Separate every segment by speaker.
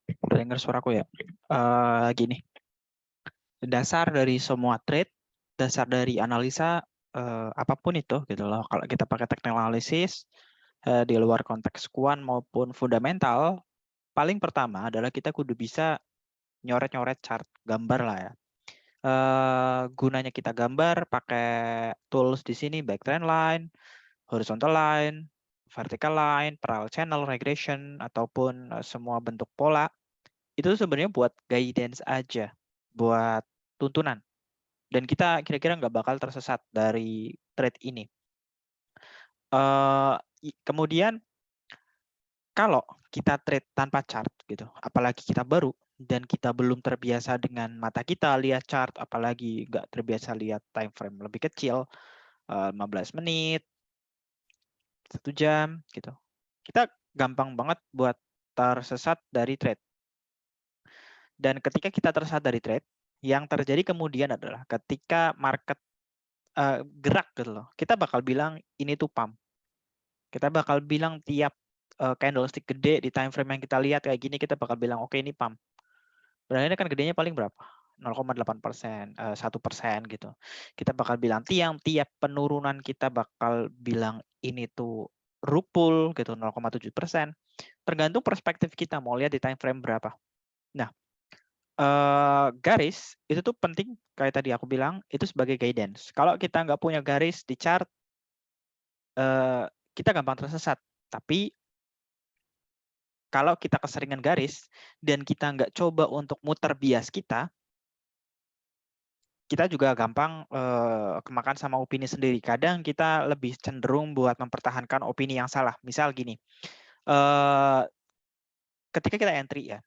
Speaker 1: Udah dengar suaraku ya? Gini, dasar dari semua trade, dasar dari analisa apapun itu gitu loh. Kalau kita pakai technical analysis di luar konteks kuan maupun fundamental, paling pertama adalah kita kudu bisa nyoret-nyoret chart, gambar lah ya. Gunanya kita gambar pakai tools di sini baik trend line, horizontal line, vertical line, parallel channel, regression ataupun semua bentuk pola. Itu sebenarnya buat guidance aja, buat tuntunan. Dan kita kira-kira nggak bakal tersesat dari trade ini. Kemudian kalau kita trade tanpa chart gitu, apalagi kita baru dan kita belum terbiasa dengan mata kita lihat chart, apalagi nggak terbiasa lihat time frame lebih kecil, 15 menit, 1 jam gitu. Kita gampang banget buat tersesat dari trade. Dan ketika kita tersesat dari trade, yang terjadi kemudian adalah ketika market gerak gitu loh, kita bakal bilang ini tuh pump. Kita bakal bilang tiap candlestick gede di time frame yang kita lihat kayak gini, kita bakal bilang oke ini pump. Berarti ini kan gedenya paling berapa? 0,8%, 1% gitu. Kita bakal bilang tiap penurunan kita bakal bilang ini tuh rupul gitu 0,7%. Tergantung perspektif kita mau lihat di time frame berapa. Nah, garis itu tuh penting kayak tadi aku bilang itu sebagai guidance. Kalau kita nggak punya garis di chart, kita gampang tersesat. Tapi kalau kita keseringan garis dan kita nggak coba untuk muter bias kita juga gampang kemakan sama opini sendiri. Kadang kita lebih cenderung buat mempertahankan opini yang salah. Misal gini, ketika kita entry ya,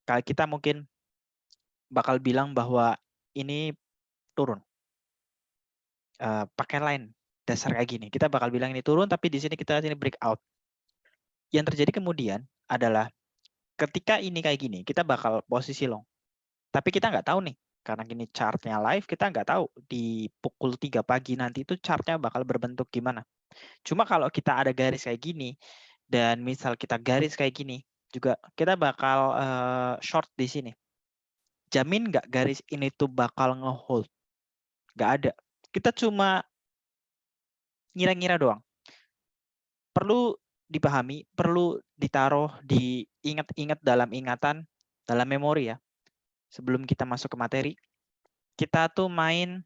Speaker 1: kita mungkin bakal bilang bahwa ini turun. Pakai line dasar kayak gini. Kita bakal bilang ini turun, tapi di sini kita lihat ini breakout. Yang terjadi kemudian adalah ketika ini kayak gini, kita bakal posisi long. Tapi kita nggak tahu nih, karena gini chartnya live, kita nggak tahu di pukul 3 pagi nanti itu chartnya bakal berbentuk gimana. Cuma kalau kita ada garis kayak gini, dan misal kita garis kayak gini, juga kita bakal short di sini. Jamin nggak garis ini tuh bakal ngehold? Nggak ada. Kita cuma ngira-ngira doang. Perlu dipahami, perlu ditaruh, diingat-ingat dalam ingatan, dalam memori ya. Sebelum kita masuk ke materi, kita tuh main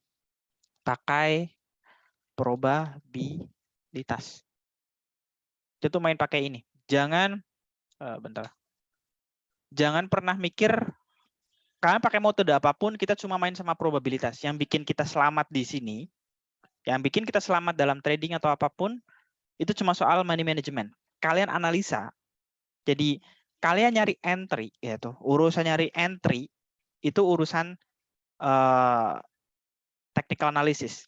Speaker 1: pakai probabilitas. Kita tuh main pakai ini. Jangan, bentar. Jangan pernah mikir, kalian pakai metode apapun, kita cuma main sama probabilitas. Yang bikin kita selamat di sini, yang bikin kita selamat dalam trading atau apapun, itu cuma soal money management. Kalian analisa, jadi kalian nyari entry, yaitu urusan nyari entry, itu urusan technical analysis.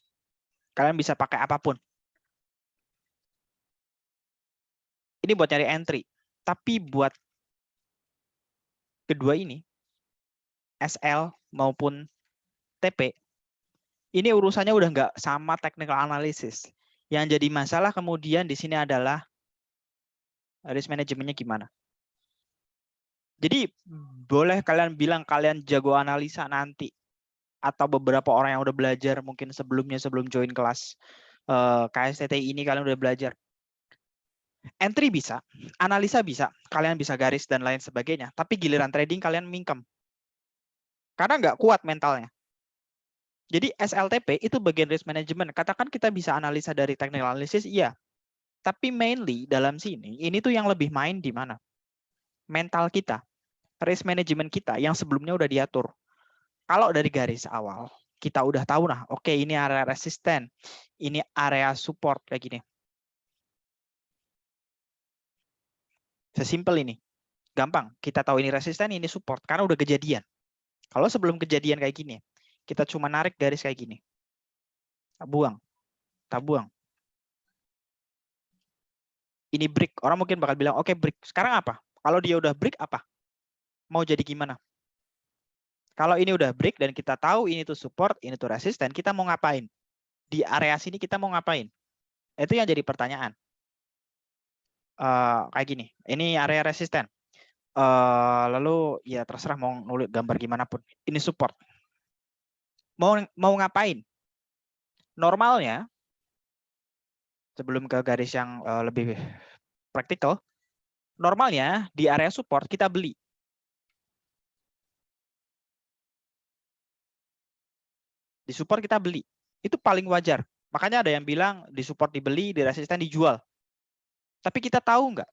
Speaker 1: Kalian bisa pakai apapun. Ini buat nyari entry. Tapi buat kedua ini, SL maupun TP, ini urusannya udah nggak sama technical analysis. Yang jadi masalah kemudian di sini adalah risk manajemennya gimana. Jadi boleh kalian bilang kalian jago analisa nanti, atau beberapa orang yang udah belajar mungkin sebelumnya sebelum join kelas KSTTI ini kalian udah belajar. Entry bisa, analisa bisa, kalian bisa garis dan lain sebagainya. Tapi giliran trading kalian mingkem. Karena nggak kuat mentalnya. Jadi SLTP itu bagian risk management. Katakan kita bisa analisa dari technical analysis, iya. Tapi mainly dalam sini, ini tuh yang lebih main di mana? Mental kita, risk management kita yang sebelumnya udah diatur. Kalau dari garis awal, kita udah tahu nah, oke ini area resisten, ini area support kayak gini. Sesimpel ini. Gampang, kita tahu ini resisten, ini support, karena udah kejadian. Kalau sebelum kejadian kayak gini, kita cuma narik garis kayak gini. Tak buang. Ini break. Orang mungkin bakal bilang, oke break. Sekarang apa? Kalau dia udah break apa? Mau jadi gimana? Kalau ini udah break dan kita tahu ini tuh support, ini tuh resisten, kita mau ngapain? Di area sini kita mau ngapain? Itu yang jadi pertanyaan. Kayak gini, ini area resisten. Lalu ya terserah mau nulis gambar gimana pun. Ini support. Mau ngapain? Normalnya sebelum ke garis yang lebih praktikal, normalnya di area support kita beli. Di support kita beli. Itu paling wajar. Makanya ada yang bilang di support dibeli, di resisten dijual. Tapi kita tahu nggak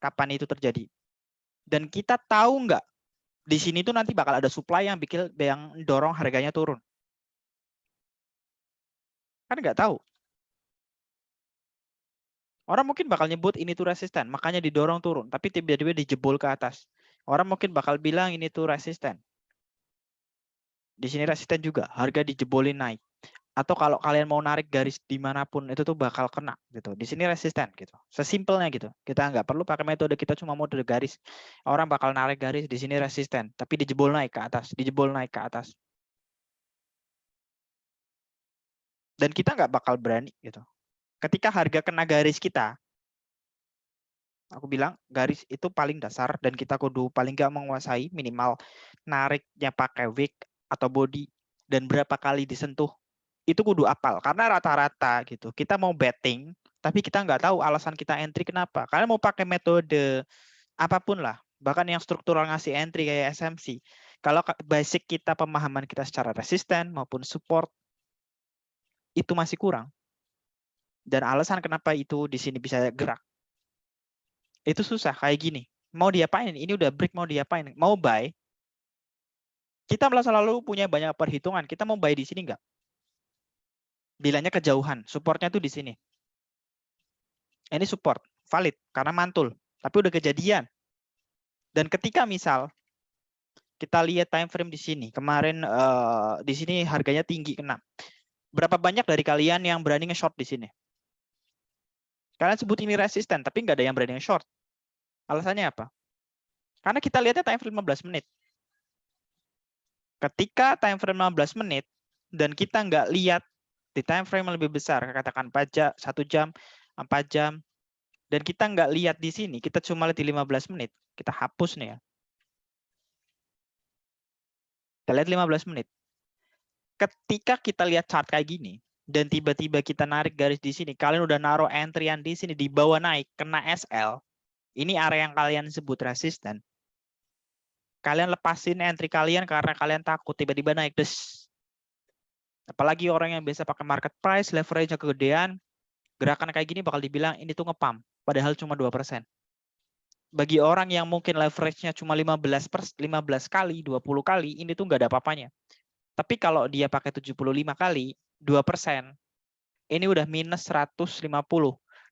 Speaker 1: kapan itu terjadi? Dan kita tahu nggak di sini tuh nanti bakal ada supply yang dorong harganya turun. Kan nggak tahu. Orang mungkin bakal nyebut ini tuh resisten, makanya didorong turun. Tapi tiba-tiba dijebol ke atas. Orang mungkin bakal bilang ini tuh resisten. Di sini resisten juga, harga dijebolin naik. Atau kalau kalian mau narik garis dimanapun itu tuh bakal kena gitu. Di sini resisten gitu. Sesimpelnya gitu. Kita nggak perlu pakai metode, kita cuma mode garis. Orang bakal narik garis di sini resisten, tapi dijebol naik ke atas, dijebol naik ke atas. Dan kita nggak bakal berani gitu. Ketika harga kena garis kita, aku bilang garis itu paling dasar dan kita kudu paling nggak menguasai minimal nariknya pakai wick atau body dan berapa kali disentuh itu kudu apal karena rata-rata gitu kita mau betting tapi kita nggak tahu alasan kita entry kenapa. Kalian mau pakai metode apapun lah, bahkan yang struktural ngasih entry kayak SMC, kalau basic kita pemahaman kita secara resisten maupun support itu masih kurang, dan alasan kenapa itu di sini bisa gerak itu susah kayak gini. Mau diapain? Ini udah break, mau diapain? Mau buy? Kita selalu punya banyak perhitungan. Kita mau buy di sini nggak? Bilangnya kejauhan, supportnya tuh di sini. Ini support, valid karena mantul, tapi udah kejadian. Dan ketika misal kita lihat time frame di sini, kemarin di sini harganya tinggi kena. Berapa banyak dari kalian yang berani nge-short di sini? Kalian sebut ini resisten, tapi nggak ada yang berani nge-short. Alasannya apa? Karena kita lihatnya time frame 15 menit. Ketika time frame 15 menit dan kita nggak lihat di time frame yang lebih besar, katakan 4 jam, 1 jam, 4 jam, dan kita nggak lihat di sini, kita cuma lihat di 15 menit, kita hapus nih ya. Kita lihat 15 menit. Ketika kita lihat chart kayak gini, dan tiba-tiba kita narik garis di sini, kalian udah naruh entryan di sini, di bawah naik, kena SL, ini area yang kalian sebut resisten. Kalian lepasin entry kalian karena kalian takut tiba-tiba naik. Des. Apalagi orang yang biasa pakai market price, leverage-nya kegedean, gerakan kayak gini bakal dibilang ini tuh ngepump, padahal cuma 2%. Bagi orang yang mungkin leverage-nya cuma 15 kali, 20 kali, ini tuh nggak ada apa-apanya. Tapi kalau dia pakai 75 kali, 2%, ini udah minus 150.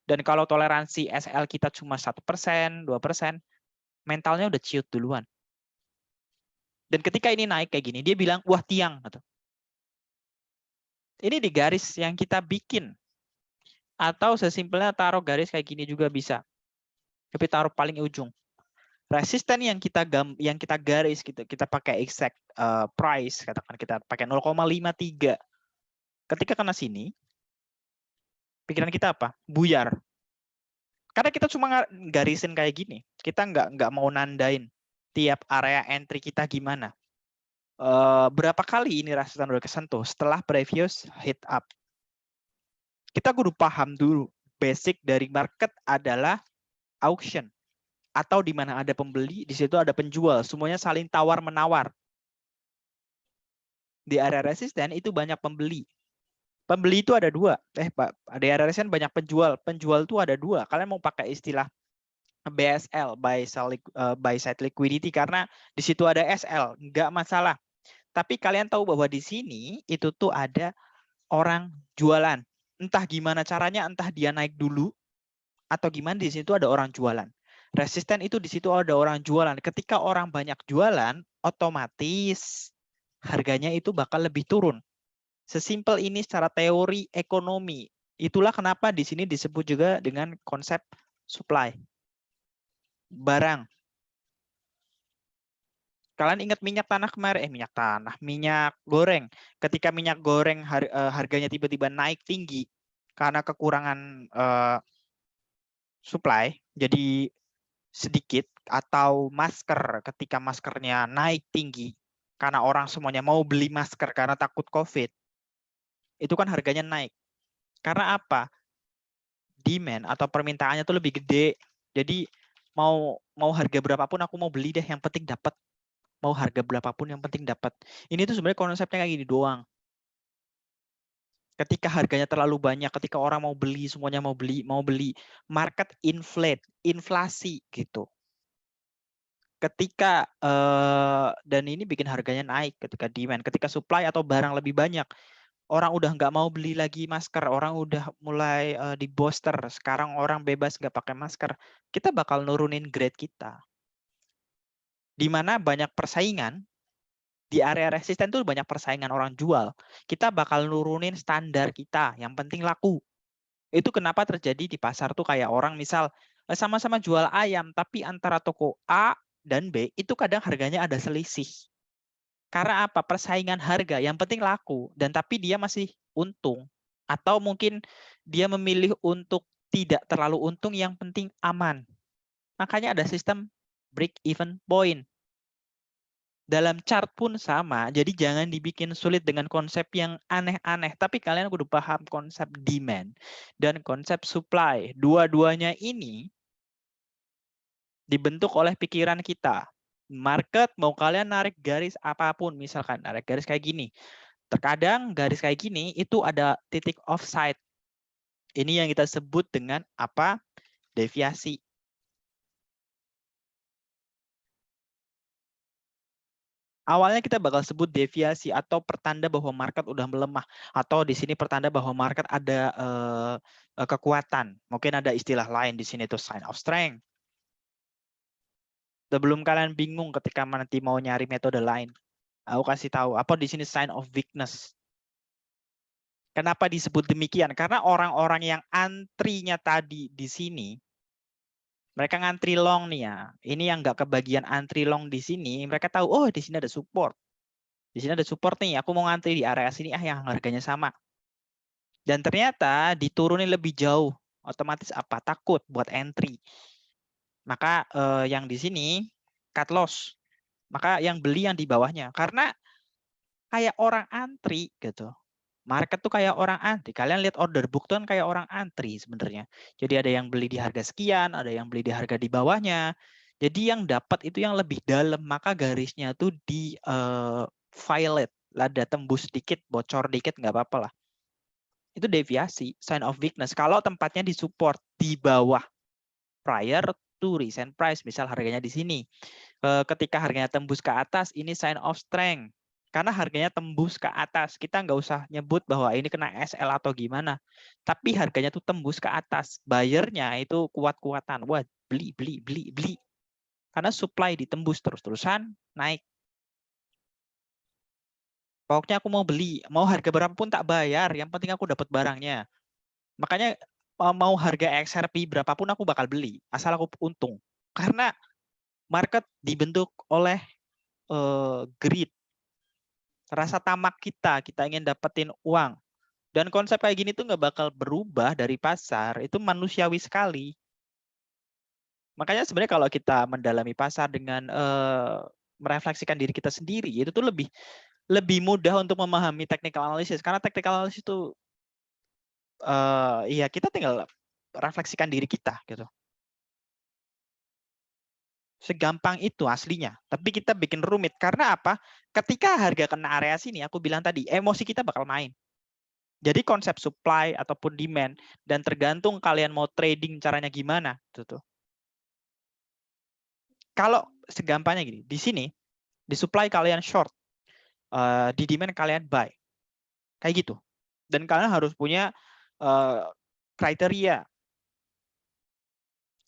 Speaker 1: Dan kalau toleransi SL kita cuma 1%, 2%, mentalnya udah ciut duluan. Dan ketika ini naik kayak gini, dia bilang, wah tiang. Ini di garis yang kita bikin. Atau sesimpelnya taruh garis kayak gini juga bisa. Tapi taruh paling ujung. Resisten yang kita garis, kita pakai exact price, katakan kita pakai 0,53. Ketika kena sini, pikiran kita apa? Buyar. Karena kita cuma garisin kayak gini. Kita nggak mau nandain tiap area entry kita gimana. Berapa kali ini resisten udah kesentuh setelah previous hit up. Kita kudu paham dulu. Basic dari market adalah auction. Atau di mana ada pembeli, di situ ada penjual. Semuanya saling tawar-menawar. Di area resisten itu banyak pembeli. Pembeli itu ada dua. Pak, di area resisten banyak penjual. Penjual itu ada dua. Kalian mau pakai istilah BSL, buy side liquidity, karena di situ ada SL, nggak masalah. Tapi kalian tahu bahwa di sini itu tuh ada orang jualan. Entah gimana caranya, entah dia naik dulu atau gimana, di situ ada orang jualan. Resisten itu di situ ada orang jualan. Ketika orang banyak jualan, otomatis harganya itu bakal lebih turun. Sesimpel ini secara teori ekonomi. Itulah kenapa di sini disebut juga dengan konsep supply. Barang. Kalian ingat minyak tanah kemarin? Minyak goreng. Ketika minyak goreng harganya tiba-tiba naik tinggi karena kekurangan supply, jadi sedikit. atau masker ketika maskernya naik tinggi karena orang semuanya mau beli masker karena takut COVID, itu kan harganya naik. Karena apa? Demand atau permintaannya tuh lebih gede. Jadi mau harga berapapun aku mau beli deh, yang penting dapat. Mau harga berapapun yang penting dapat. Ini tuh sebenarnya konsepnya kayak gini doang. Ketika harganya terlalu banyak, ketika orang mau beli, semuanya mau beli, market inflasi gitu. Ketika dan ini bikin harganya naik ketika demand, ketika supply atau barang lebih banyak, orang udah nggak mau beli lagi masker, orang udah mulai di booster, sekarang orang bebas nggak pakai masker, kita bakal nurunin grade kita. Di mana banyak persaingan, di area resisten tuh banyak persaingan orang jual, kita bakal nurunin standar kita, yang penting laku. Itu kenapa terjadi di pasar tuh kayak orang misal sama-sama jual ayam, tapi antara toko A dan B itu kadang harganya ada selisih. Karena apa? Persaingan harga, yang penting laku, dan tapi dia masih untung. Atau mungkin dia memilih untuk tidak terlalu untung, yang penting aman. Makanya ada sistem break even point. Dalam chart pun sama, jadi jangan dibikin sulit dengan konsep yang aneh-aneh. Tapi kalian kudu paham konsep demand dan konsep supply. Dua-duanya ini dibentuk oleh pikiran kita. Market mau kalian narik garis apapun, misalkan narik garis kayak gini. Terkadang garis kayak gini itu ada titik offside. Ini yang kita sebut dengan apa? Deviasi. Awalnya kita bakal sebut deviasi atau pertanda bahwa market udah melemah, atau di sini pertanda bahwa market ada kekuatan. Mungkin ada istilah lain di sini itu sign of strength. Sebelum kalian bingung ketika nanti mau nyari metode lain, aku kasih tahu apa di sini sign of weakness. Kenapa disebut demikian? Karena orang-orang yang antrinya tadi di sini, mereka ngantri long nih ya. Ini yang nggak kebagian antri long di sini, mereka tahu, oh di sini ada support. Di sini ada support nih, aku mau ngantri di area sini yang harganya sama. Dan ternyata diturunin lebih jauh, otomatis apa? Takut buat entry. Maka yang di sini cut loss. Maka yang beli yang di bawahnya. Karena kayak orang antri gitu. Market tuh kayak orang antri. Kalian lihat order book tuh kan kayak orang antri sebenarnya. Jadi ada yang beli di harga sekian, ada yang beli di harga di bawahnya. Jadi yang dapat itu yang lebih dalam, maka garisnya tuh di violet. Ada tembus dikit, bocor dikit nggak apa-apa lah. Itu deviasi, sign of weakness. Kalau tempatnya di support di bawah prior to recent price, misal harganya di sini. Ketika harganya tembus ke atas, ini sign of strength. Karena harganya tembus ke atas, kita nggak usah nyebut bahwa ini kena SL atau gimana. Tapi harganya tuh tembus ke atas. Bayarnya itu kuat-kuatan. Wah, beli, beli, beli, beli. Karena supply ditembus terus-terusan, naik. Pokoknya aku mau beli, mau harga berapapun tak bayar, yang penting aku dapat barangnya. Makanya mau harga XRP berapapun aku bakal beli, asal aku untung. Karena market dibentuk oleh greed, rasa tamak kita ingin dapetin uang. Dan konsep kayak gini tuh nggak bakal berubah dari pasar, itu manusiawi sekali. Makanya sebenarnya kalau kita mendalami pasar dengan merefleksikan diri kita sendiri, itu tuh lebih mudah untuk memahami technical analysis. Karena technical analysis itu ya kita tinggal refleksikan diri kita gitu. Segampang itu aslinya. Tapi kita bikin rumit. Karena apa? Ketika harga kena area sini, aku bilang tadi, emosi kita bakal main. Jadi konsep supply ataupun demand, dan tergantung kalian mau trading caranya gimana. Gitu. Kalau segampangnya gini, di sini, di supply kalian short, di demand kalian buy. Kayak gitu. Dan kalian harus punya kriteria.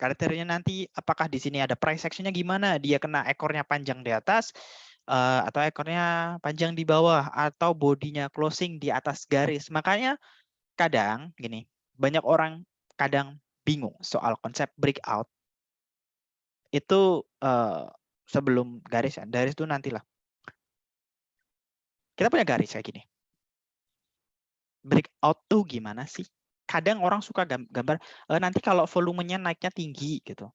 Speaker 1: Kriterianya nanti apakah di sini ada price action-nya gimana, dia kena ekornya panjang di atas atau ekornya panjang di bawah atau bodinya closing di atas garis. Makanya kadang gini, banyak orang kadang bingung soal konsep breakout. Itu sebelum garis ya, garis itu nantilah. Kita punya garis kayak gini. Breakout tuh gimana sih? Kadang orang suka gambar nanti kalau volumenya naiknya tinggi gitu.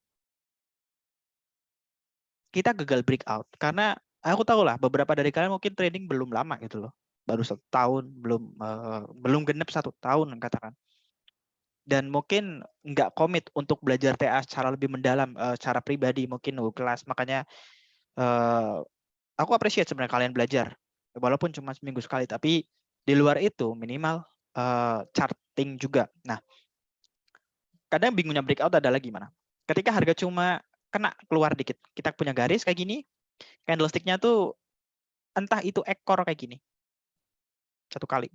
Speaker 1: kita gagal breakout karena aku tahu lah beberapa dari kalian mungkin trading belum lama gitu loh, baru 1 tahun, belum genep 1 tahun katakan, dan mungkin nggak komit untuk belajar TA secara lebih mendalam, secara pribadi mungkin kelas, makanya aku appreciate sebenarnya kalian belajar walaupun cuma seminggu sekali, tapi di luar itu minimal charting juga. Nah, kadang bingungnya breakout adalah gimana? Ketika harga cuma kena keluar dikit, kita punya garis kayak gini, candlestick-nya tuh entah itu ekor kayak gini, 1 kali.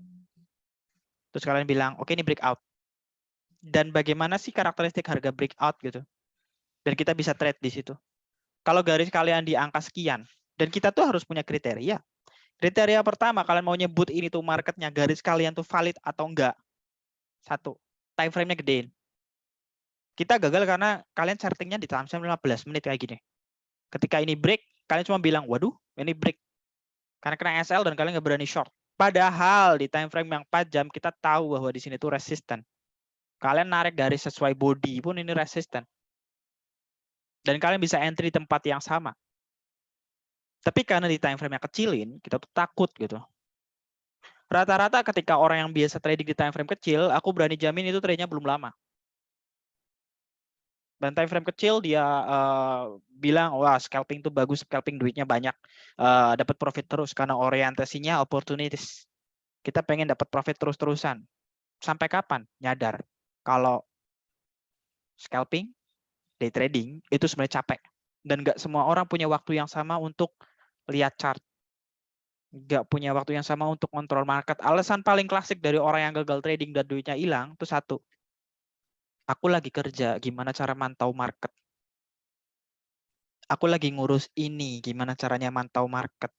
Speaker 1: Terus kalian bilang, oke ini breakout. Dan bagaimana sih karakteristik harga breakout gitu? Dan kita bisa trade di situ. Kalau garis kalian di angka sekian, dan kita tuh harus punya kriteria. Kriteria pertama, kalian mau nyebut ini tuh marketnya, garis kalian tuh valid atau enggak. 1, time frame-nya gedein. Kita gagal karena kalian charting-nya di time frame 15 menit kayak gini. Ketika ini break, kalian cuma bilang, waduh, ini break. Karena kena SL dan kalian nggak berani short. Padahal di time frame yang 4 jam, kita tahu bahwa di sini tuh resisten. Kalian narik garis sesuai body pun ini resisten. Dan kalian bisa entry di tempat yang sama. Tapi karena di time frame yang kecilin, kita tuh takut gitu. Rata-rata ketika orang yang biasa trading di time frame kecil, aku berani jamin itu trade-nya belum lama. Dan time frame kecil dia bilang, wah scalping tuh bagus, scalping duitnya banyak, dapat profit terus karena orientasinya opportunities. Kita pengen dapat profit terus-terusan. Sampai kapan? Nyadar kalau scalping, day trading itu sebenarnya capek. Dan nggak semua orang punya waktu yang sama untuk lihat chart. Nggak punya waktu yang sama untuk kontrol market. Alasan paling klasik dari orang yang gagal trading dan duitnya hilang itu 1. Aku lagi kerja, gimana cara mantau market? Aku lagi ngurus ini, gimana caranya mantau market?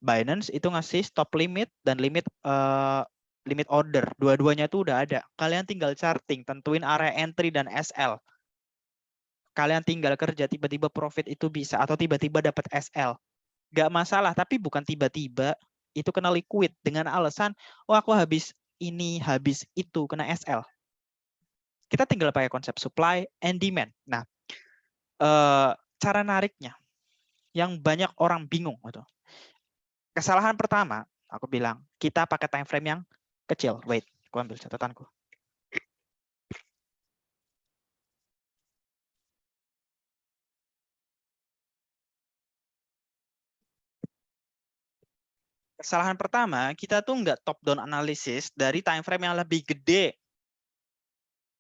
Speaker 1: Binance itu ngasih stop limit dan limit order. Dua-duanya itu udah ada. Kalian tinggal charting, tentuin area entry dan SL. Kalian tinggal kerja, tiba-tiba profit itu bisa, atau tiba-tiba dapat SL. Nggak masalah, tapi bukan tiba-tiba itu kena liquid dengan alasan, oh aku habis ini, habis itu, kena SL. Kita tinggal pakai konsep supply and demand. Nah, cara nariknya yang banyak orang bingung gitu. Kesalahan pertama, aku bilang, kita pakai time frame yang kecil. Wait, aku ambil catatanku. Kesalahan pertama, kita tuh nggak top down analysis dari time frame yang lebih gede.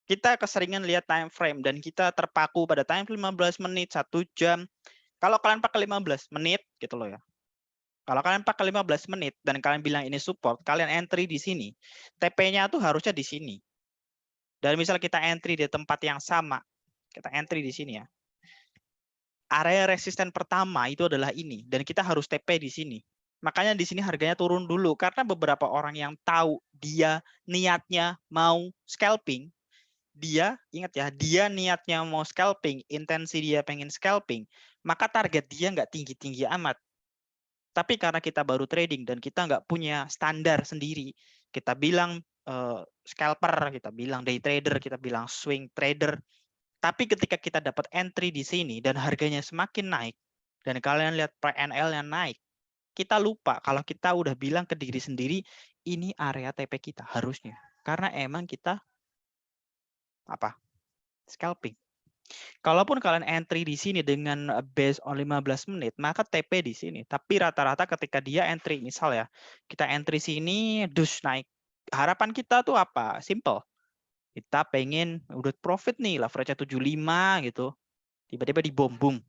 Speaker 1: Kita keseringan lihat time frame dan kita terpaku pada time 15 menit, 1 jam. Kalau kalian pakai 15 menit gitu loh ya. Kalau kalian pakai 15 menit dan kalian bilang ini support, kalian entry di sini. TP-nya tuh harusnya di sini. Dan misal kita entry di tempat yang sama, kita entry di sini ya. Area resisten pertama itu adalah ini dan kita harus TP di sini. Makanya di sini harganya turun dulu karena beberapa orang yang tahu dia niatnya mau scalping, dia ingat ya, dia niatnya mau scalping, intensi dia pengen scalping, maka target dia nggak tinggi-tinggi amat. Tapi karena kita baru trading dan kita nggak punya standar sendiri, kita bilang scalper, kita bilang day trader, kita bilang swing trader. Tapi ketika kita dapat entry di sini dan harganya semakin naik, dan kalian lihat PNL-nya naik, kita lupa kalau kita udah bilang ke diri sendiri, ini area TP kita harusnya. Karena emang kita apa? Scalping. Kalaupun kalian entry di sini dengan base on 15 menit, maka TP di sini. Tapi rata-rata ketika dia entry, misal ya, kita entry sini, dus naik. Harapan kita tuh apa? Simple. Kita pengen udah profit nih, leverage-nya 75 gitu. Tiba-tiba dibombung.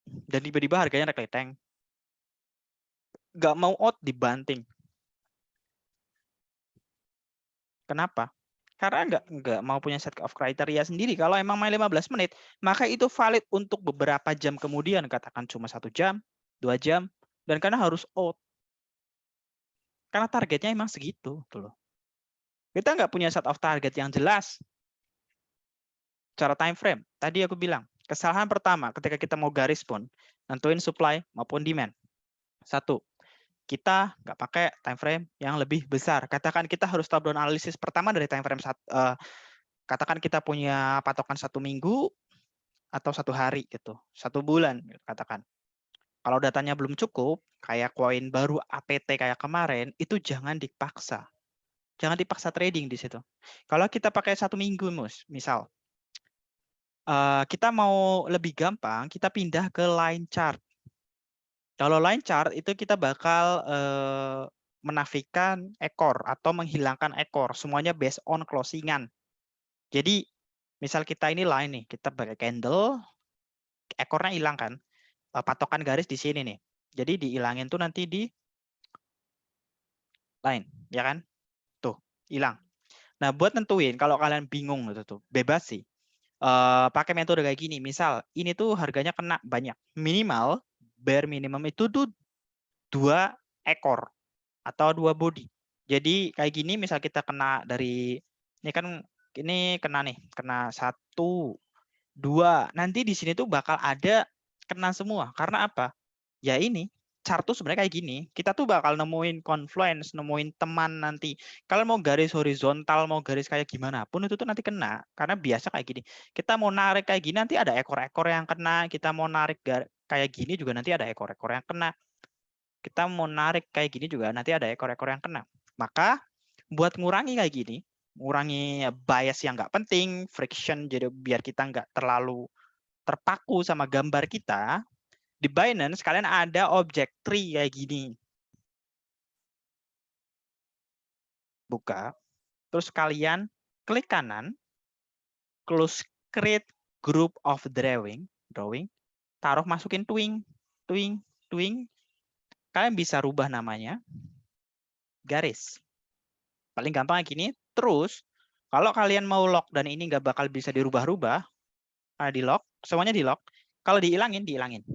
Speaker 1: Dan tiba-tiba harganya naik leteng. Nggak mau out, dibanting. Kenapa? Karena nggak mau punya set of kriteria sendiri. Kalau emang main 15 menit, maka itu valid untuk beberapa jam kemudian. Katakan cuma 1 jam, 2 jam, dan karena harus out. Karena targetnya emang segitu. Tuh loh. Kita nggak punya set of target yang jelas. Cara time frame, tadi aku bilang, kesalahan pertama ketika kita mau garis pun, nentuin supply maupun demand. 1, kita nggak pakai time frame yang lebih besar. Katakan kita harus top down analisis pertama dari time frame katakan kita punya patokan 1 minggu, atau 1 hari gitu, 1 bulan katakan. Kalau datanya belum cukup, kayak koin baru APT kayak kemarin, itu jangan dipaksa. Jangan dipaksa trading di situ. Kalau kita pakai 1 minggu, misal, kita mau lebih gampang, kita pindah ke line chart. Kalau line chart itu kita bakal menafikan ekor atau menghilangkan ekor. Semuanya based on closingan. Jadi misal kita ini line nih, kita pakai candle, ekornya hilang kan, patokan garis di sini nih. Jadi dihilangin tuh nanti di line, ya kan? Tuh, hilang. Nah, buat nentuin kalau kalian bingung gitu tuh, bebas sih. Pakai metode kayak gini. Misal ini tuh harganya kena banyak. Minimal bare minimum itu tuh 2 ekor atau 2 body. Jadi kayak gini misal kita kena dari ini kan ini kena nih, kena 1 2. Nanti di sini tuh bakal ada kena semua. Karena apa? Ya ini chart tuh sebenarnya kayak gini. Kita tuh bakal nemuin confluence, nemuin teman nanti. Kalian mau garis horizontal, mau garis kayak gimana pun itu tuh nanti kena. Karena biasa kayak gini. Kita mau narik kayak gini nanti ada ekor-ekor yang kena. Kita mau narik kayak gini juga nanti ada ekor-ekor yang kena. Kita mau narik kayak gini juga nanti ada ekor-ekor yang kena. Maka buat ngurangi kayak gini, ngurangi bias yang nggak penting, friction, jadi biar kita nggak terlalu terpaku sama gambar kita, di Binance kalian ada object tree kayak gini. Buka, terus kalian klik kanan, close create group of drawing, taruh masukin twing, twing. Kalian bisa rubah namanya garis. Paling gampang kayak gini. Terus kalau kalian mau lock dan ini nggak bakal bisa dirubah-rubah, di lock, semuanya di lock. Kalau dihilangin, dihilangin.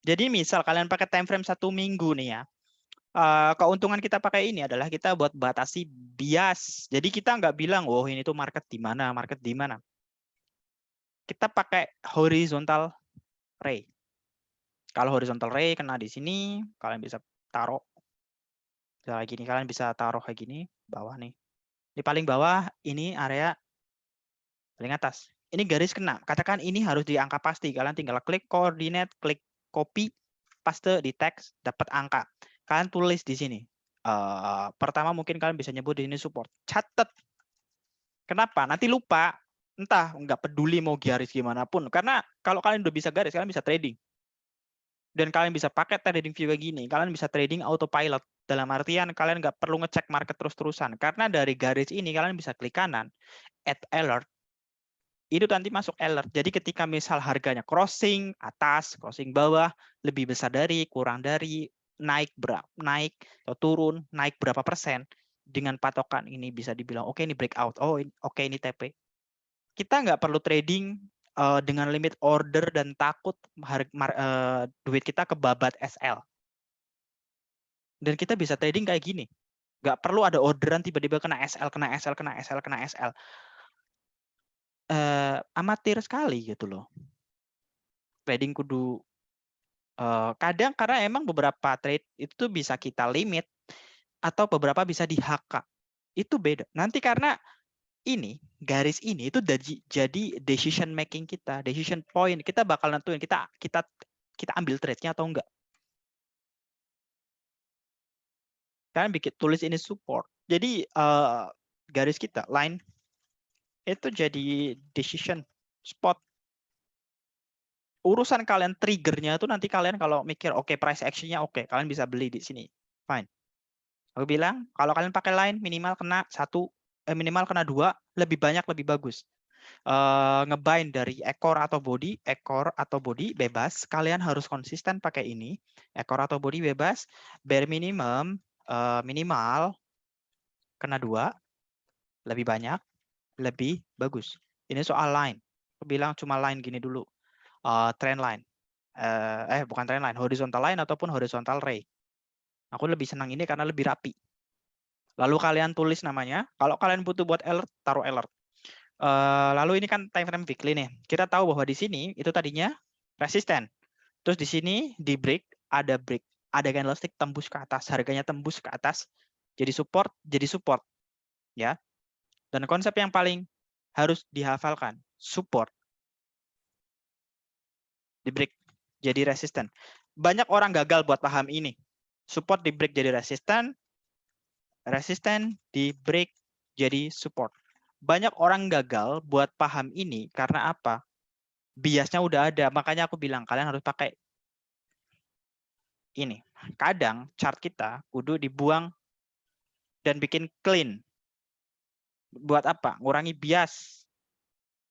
Speaker 1: Jadi misal kalian pakai time frame 1 minggu nih ya, keuntungan kita pakai ini adalah kita buat batasi bias. Jadi kita nggak bilang, oh ini tuh market di mana, market di mana. Kita pakai horizontal ray. Kalau horizontal ray kena di sini, kalian bisa taruh kayak gini, kalian bisa taruh kayak gini, bawah nih. Di paling bawah ini area paling atas. Ini garis kena. Katakan ini harus di angka pasti. Kalian tinggal klik koordinat, klik copy, paste di teks, dapat angka. Kalian tulis di sini. Pertama mungkin kalian bisa nyebut di sini support. Catat. Kenapa? Nanti lupa. Entah, nggak peduli mau garis gimana pun. Karena kalau kalian udah bisa garis, kalian bisa trading. Dan kalian bisa pakai trading view kayak gini. Kalian bisa trading autopilot. Dalam artian kalian nggak perlu ngecek market terus-terusan. Karena dari garis ini kalian bisa klik kanan, add alert. Itu nanti masuk alert. Jadi ketika misal harganya crossing atas, crossing bawah, lebih besar dari, kurang dari, naik berapa, naik atau turun, naik berapa persen, dengan patokan ini bisa dibilang oke, ini breakout, oh oke, ini TP. Kita nggak perlu trading dengan limit order dan takut duit kita kebabat SL. Dan kita bisa trading kayak gini. Nggak perlu ada orderan tiba-tiba kena SL, kena SL, kena SL, kena SL. Amatir sekali gitu loh. Trading kudu kadang karena emang beberapa trade itu bisa kita limit atau beberapa bisa di-HK. Itu beda. Nanti karena ini garis ini itu jadi decision making kita, decision point. Kita bakal nentuin kita ambil trade-nya atau enggak. Kalian bikin tulis ini support. Jadi garis kita line itu jadi decision spot. Urusan kalian triggernya itu nanti kalian kalau mikir oke, price action-nya oke, kalian bisa beli di sini. Fine. Aku bilang kalau kalian pakai line minimal kena 1, minimal kena 2, lebih banyak lebih bagus. Ngebind dari ekor atau body bebas. Kalian harus konsisten pakai ini. Ekor atau body bebas. Bare minimum minimal kena 2, lebih banyak, lebih bagus. Ini soal line. Aku bilang cuma line gini dulu. Trend line. Bukan trend line, horizontal line ataupun horizontal ray. Aku lebih senang ini karena lebih rapi. Lalu kalian tulis namanya. Kalau kalian butuh buat alert, taruh alert. Lalu ini kan time frame weekly nih. Kita tahu bahwa di sini itu tadinya resisten. Terus di sini di break, ada candlestick tembus ke atas, harganya tembus ke atas, jadi support, ya. Dan konsep yang paling harus dihafalkan, support di break jadi resisten. Banyak orang gagal buat paham ini. Support di break jadi resisten, resisten di break jadi support. Banyak orang gagal buat paham ini karena apa? Biasnya udah ada, makanya aku bilang kalian harus pakai ini. Kadang chart kita kudu dibuang dan bikin clean. Buat apa? Ngurangi bias.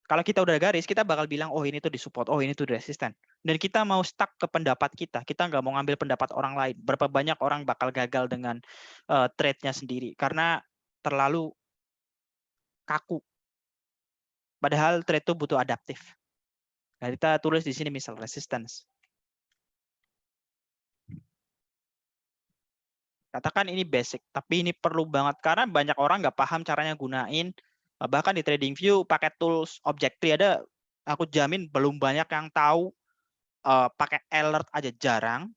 Speaker 1: Kalau kita udah garis, kita bakal bilang, oh ini tuh di support, oh ini tuh di resisten. Dan kita mau stuck ke pendapat kita nggak mau ngambil pendapat orang lain. Berapa banyak orang bakal gagal dengan trade-nya sendiri, karena terlalu kaku. Padahal trade itu butuh adaptif. Nah, kita tulis di sini misal resistance. Katakan ini basic, tapi ini perlu banget karena banyak orang nggak paham caranya gunain. Bahkan di TradingView pakai tools object tree ada, aku jamin belum banyak yang tahu. Pakai alert aja jarang.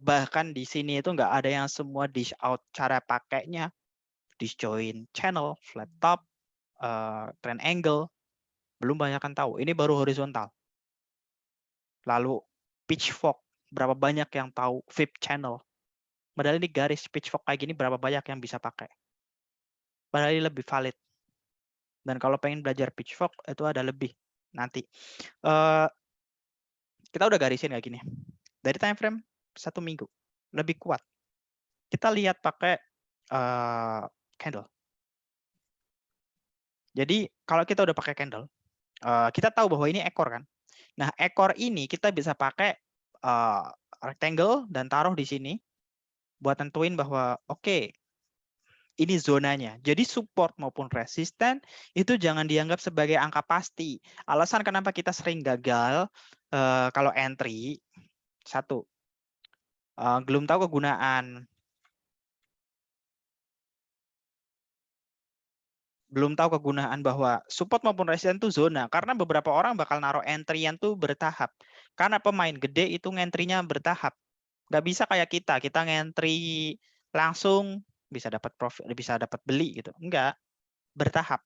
Speaker 1: Bahkan di sini itu nggak ada yang semua dish out cara pakainya, disjoin channel, flat top, trend angle, belum banyak yang tahu. Ini baru horizontal. Lalu pitchfork, berapa banyak yang tahu VIP channel. Padahal ini garis pitchfork kayak gini berapa banyak yang bisa pakai. Padahal ini lebih valid. Dan kalau pengen belajar pitchfork itu ada lebih nanti. Kita udah garisin kayak gini. Dari time frame 1 minggu lebih kuat. Kita lihat pakai candle. Jadi kalau kita udah pakai candle, kita tahu bahwa ini ekor kan. Nah ekor ini kita bisa pakai rectangle dan taruh di sini buat tentuin bahwa oke, ini zonanya. Jadi support maupun resisten itu jangan dianggap sebagai angka pasti. Alasan kenapa kita sering gagal kalau entry, satu, belum tahu kegunaan. Belum tahu kegunaan bahwa support maupun resisten itu zona. Karena beberapa orang bakal naruh entry-an tuh bertahap. Karena pemain gede itu ngentry-nya bertahap. Nggak bisa kayak kita ngentry langsung bisa dapat profit, bisa dapat beli gitu. Enggak, bertahap.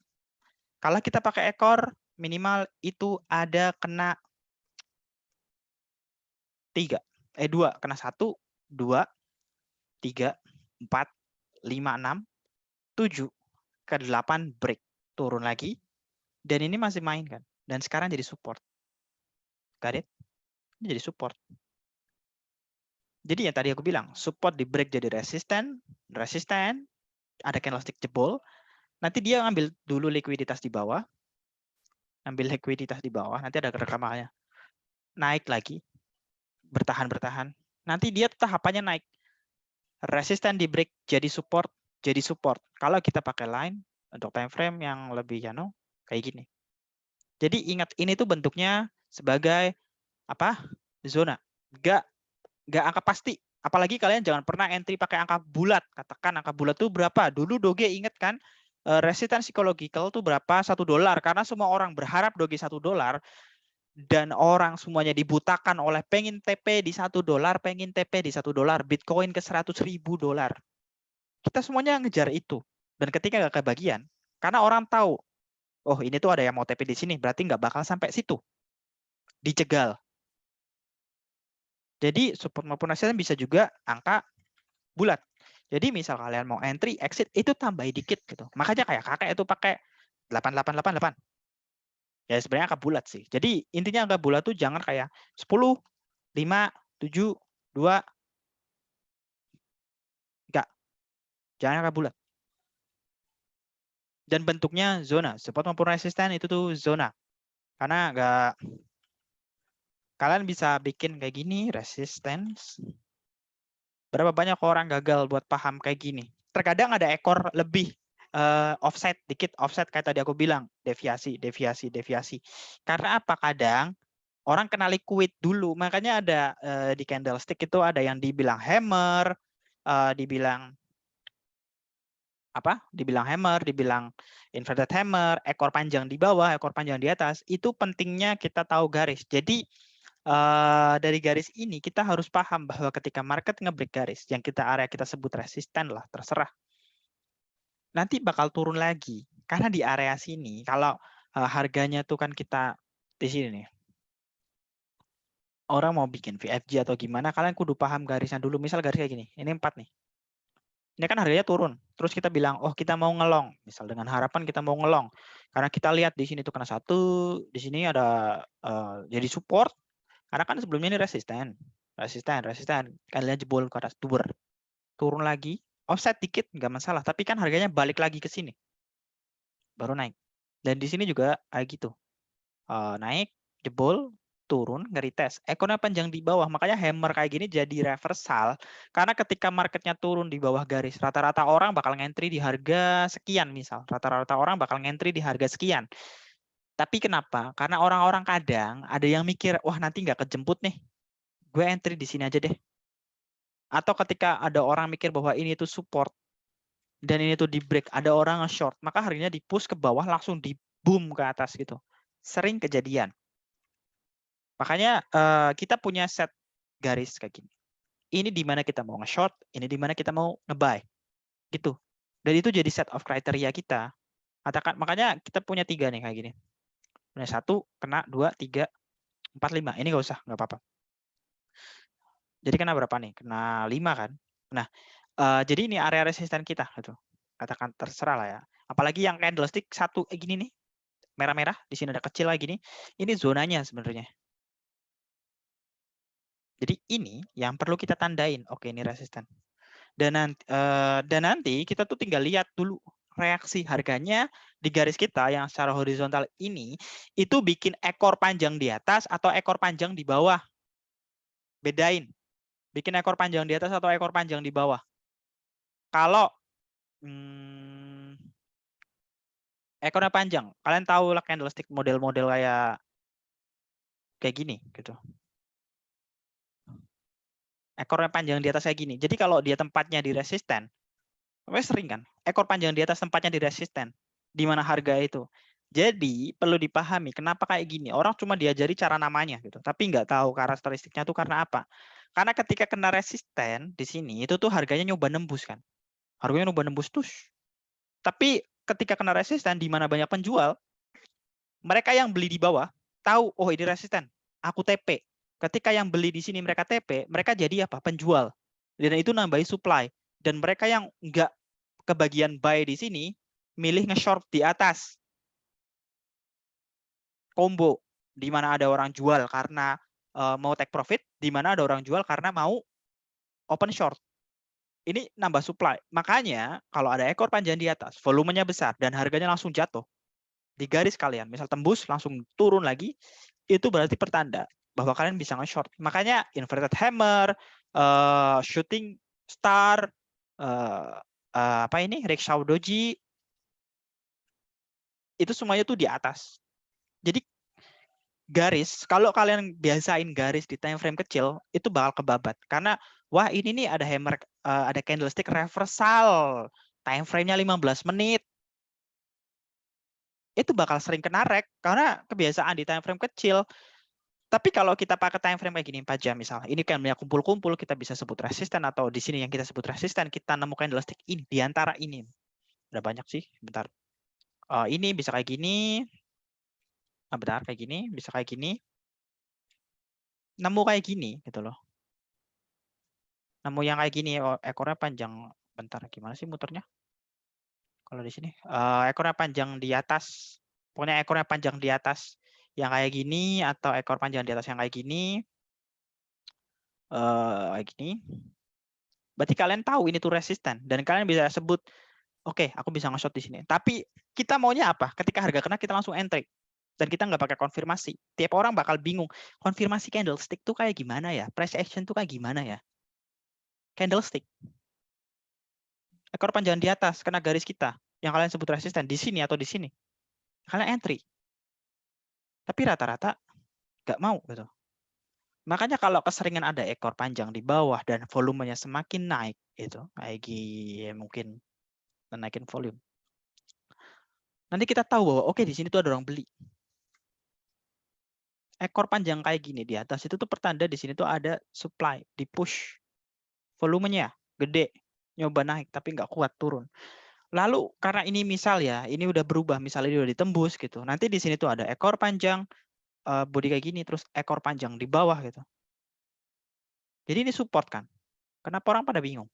Speaker 1: Kalau kita pakai ekor, minimal itu ada kena 2, kena 1, 2, 3, 4, 5, 6, 7, ke 8 break. Turun lagi, dan ini masih main kan. Dan sekarang jadi support. Got it? Ini jadi support. Jadi yang tadi aku bilang, support di break jadi resisten, ada candlestick jebol, nanti dia ngambil dulu likuiditas di bawah, nanti ada rekamannya, naik lagi, bertahan, nanti dia tahapannya naik, resisten di break jadi support. Kalau kita pakai line untuk time frame yang lebih kayak gini. Jadi ingat ini tuh bentuknya sebagai apa? Zona. Nggak angka pasti. Apalagi kalian jangan pernah entry pakai angka bulat. Katakan angka bulat tuh berapa? Dulu Doge ingat kan? Resistance psychological tuh berapa? $1. Karena semua orang berharap Doge $1. Dan orang semuanya dibutakan oleh pengen TP di $1, pengen TP di $1. Bitcoin ke $100.000. Kita semuanya ngejar itu. Dan ketika nggak kebagian, karena orang tahu, oh ini tuh ada yang mau TP di sini, berarti nggak bakal sampai situ. Dicegal. Jadi support maupun resistance bisa juga angka bulat. Jadi misal kalian mau entry, exit, itu tambahin dikit gitu. Makanya kayak kakek itu pakai 8888. Ya sebenarnya angka bulat sih. Jadi intinya angka bulat tuh jangan kayak 10, 5, 7, 2. Enggak. Jangan angka bulat. Dan bentuknya zona. Support maupun resisten itu tuh zona. Karena enggak, kalian bisa bikin kayak gini, resistance. Berapa banyak orang gagal buat paham kayak gini. Terkadang ada ekor lebih offset, dikit offset kayak tadi aku bilang. Deviasi. Karena apa? Kadang orang kena liquid dulu. Makanya ada di candlestick itu ada yang dibilang hammer, dibilang apa? Dibilang hammer, dibilang inverted hammer, ekor panjang di bawah, ekor panjang di atas. Itu pentingnya kita tahu garis. Jadi dari garis ini kita harus paham bahwa ketika market ngebreak garis, yang area kita sebut resisten lah, terserah. Nanti bakal turun lagi. Karena di area sini, kalau harganya tuh kan kita di sini nih. orang mau bikin VFG atau gimana, kalian kudu paham garisnya dulu. Misal garis kayak gini, ini 4 nih. Ini kan harganya turun. Terus kita bilang, oh kita mau ngelong. Misal dengan harapan kita mau ngelong. Karena kita lihat di sini tuh kena 1, di sini ada jadi support. Karena kan sebelumnya ini resisten. Kalian jebol ke atas, turun lagi. Offset dikit, nggak masalah. Tapi kan harganya balik lagi ke sini. Baru naik. Dan di sini juga kayak gitu. Naik, jebol, turun, nge-retest. Ekornya panjang di bawah, makanya hammer kayak gini jadi reversal. Karena ketika marketnya turun di bawah garis, rata-rata orang bakal ngentri di harga sekian misal. Rata-rata orang bakal ngentri di harga sekian. Tapi kenapa? Karena orang-orang kadang ada yang mikir, wah nanti nggak kejemput nih. Gue entry di sini aja deh. Atau ketika ada orang mikir bahwa ini itu support, dan ini tuh di break, ada orang nge-short, maka harganya di push ke bawah langsung di boom ke atas gitu. Sering kejadian. Makanya kita punya set garis kayak gini. Ini di mana kita mau nge-short, ini di mana kita mau nge-buy. Gitu. Dan itu jadi set of kriteria kita. Katakan, makanya kita punya 3 nih kayak gini. Punya 1, kena 2, 3, 4, 5. Ini nggak usah, nggak apa-apa. Jadi kena berapa nih? Kena 5 kan? Nah, jadi ini area resisten kita. Gitu. Katakan terserah lah ya. Apalagi yang candlestick 1 gini nih. Merah-merah, di sini ada kecil lagi nih. Ini zonanya sebenarnya. Jadi ini yang perlu kita tandain. Oke, ini resisten. Dan nanti kita tuh tinggal lihat dulu reaksi harganya di garis kita yang secara horizontal ini itu bikin ekor panjang di atas atau ekor panjang di bawah. Bedain. Bikin ekor panjang di atas atau ekor panjang di bawah. Kalau ekornya panjang, kalian tahu lah candlestick model-model kayak gini gitu. Ekornya panjang di atas kayak gini. Jadi kalau dia tempatnya di resisten, sering kan, ekor panjang di atas tempatnya di resisten, di mana harga itu. Jadi perlu dipahami kenapa kayak gini. Orang cuma diajari cara namanya gitu, tapi nggak tahu karakteristiknya tuh karena apa. Karena ketika kena resisten di sini itu tuh harganya nyoba nembus kan. Harganya nyoba nembus tuh. Tapi ketika kena resisten di mana banyak penjual, mereka yang beli di bawah tahu, oh ini resisten, aku TP. Ketika yang beli di sini mereka TP, mereka jadi apa? Penjual. Dan itu nambahi supply. Dan mereka yang nggak kebagian buy di sini, milih nge-short di atas. Combo, di mana ada orang jual karena mau take profit, di mana ada orang jual karena mau open short. Ini nambah supply. Makanya kalau ada ekor panjang di atas, volumenya besar, dan harganya langsung jatuh, di garis kalian, misal tembus, langsung turun lagi, itu berarti pertanda bahwa kalian bisa nge-short. Makanya inverted hammer, shooting star, apa ini, rickshaw doji, itu semuanya tuh di atas. Jadi garis, kalau kalian biasain garis di time frame kecil, itu bakal kebabat. Karena, wah ini nih ada hammer, ada candlestick reversal, time frame-nya 15 menit. Itu bakal sering kena rek, karena kebiasaan di time frame kecil. Tapi kalau kita pakai time frame kayak gini 4 jam misalnya, ini kan banyak kumpul-kumpul, kita bisa sebut resisten, atau di sini yang kita sebut resisten, kita nemukan candlestick ini, di antara ini. Udah banyak sih, bentar. Ini bisa kayak gini, bentar, kayak gini, bisa kayak gini. Nemu kayak gini, gitu loh. Nemu yang kayak gini, ekornya panjang. Bentar, gimana sih muternya? Kalau di sini, ekornya panjang di atas. Pokoknya ekornya panjang di atas. Yang kayak gini, atau ekor panjang di atas yang kayak gini. Kayak gini. Berarti kalian tahu ini tuh resisten. Dan kalian bisa sebut, oke, aku bisa nge-short di sini. Tapi kita maunya apa? Ketika harga kena, kita langsung entry. Dan kita nggak pakai konfirmasi. Tiap orang bakal bingung. Konfirmasi candlestick tuh kayak gimana ya? Price action tuh kayak gimana ya? Candlestick. Ekor panjang di atas, kena garis kita. Yang kalian sebut resisten. Di sini atau di sini. Kalian entry. Tapi rata-rata nggak mau gitu. Makanya kalau keseringan ada ekor panjang di bawah dan volumenya semakin naik, itu kayak mungkin naikin volume. Nanti kita tahu bahwa oke di sini tuh ada orang beli. Ekor panjang kayak gini di atas itu tuh pertanda di sini tuh ada supply, di push. Volumenya gede, nyoba naik tapi nggak kuat turun. Lalu karena ini misal ya, ini udah berubah, misalnya ini udah ditembus gitu. Nanti di sini tuh ada ekor panjang body kayak gini, terus ekor panjang di bawah gitu. Jadi ini support kan. Kenapa orang pada bingung?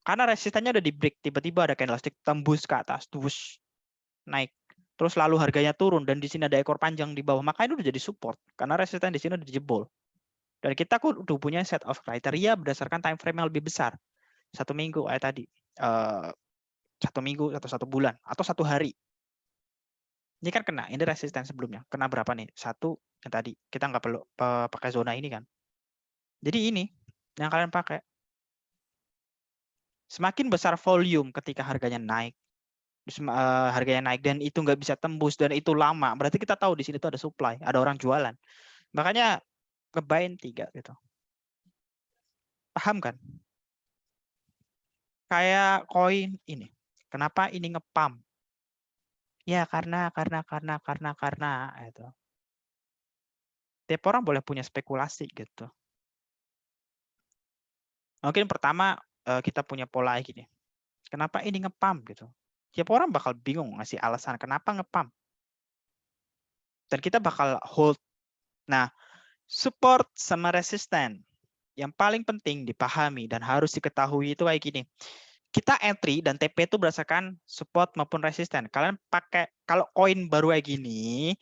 Speaker 1: Karena resistannya udah di break, tiba-tiba ada candlestick tembus ke atas, terus naik. Terus lalu harganya turun dan di sini ada ekor panjang di bawah, maka ini udah jadi support karena resisten di sini udah dijebol. Dan kita udah punya set of criteria berdasarkan time frame yang lebih besar. 1 minggu kayak tadi. 1 minggu atau 1 bulan atau 1 hari. Ini kan kena, ini resisten sebelumnya. Kena berapa nih? 1 yang tadi. Kita nggak perlu pakai zona ini kan. Jadi ini yang kalian pakai. Semakin besar volume ketika harganya naik, harganya naik dan itu nggak bisa tembus dan itu lama, berarti kita tahu di sini tuh ada supply, ada orang jualan. Makanya ngebain 3 gitu. Paham kan? Kayak koin ini. Kenapa ini ngepump? Ya karena itu. Tiap orang boleh punya spekulasi gitu. Mungkin pertama kita punya pola gini. Kenapa ini ngepump gitu? Tiap orang bakal bingung ngasih alasan kenapa ngepump. Dan kita bakal hold. Nah, support sama resisten yang paling penting dipahami dan harus diketahui itu kayak gini. Kita entry dan TP itu berdasarkan support maupun resisten. Kalian pakai, kalau koin baru kayak gini,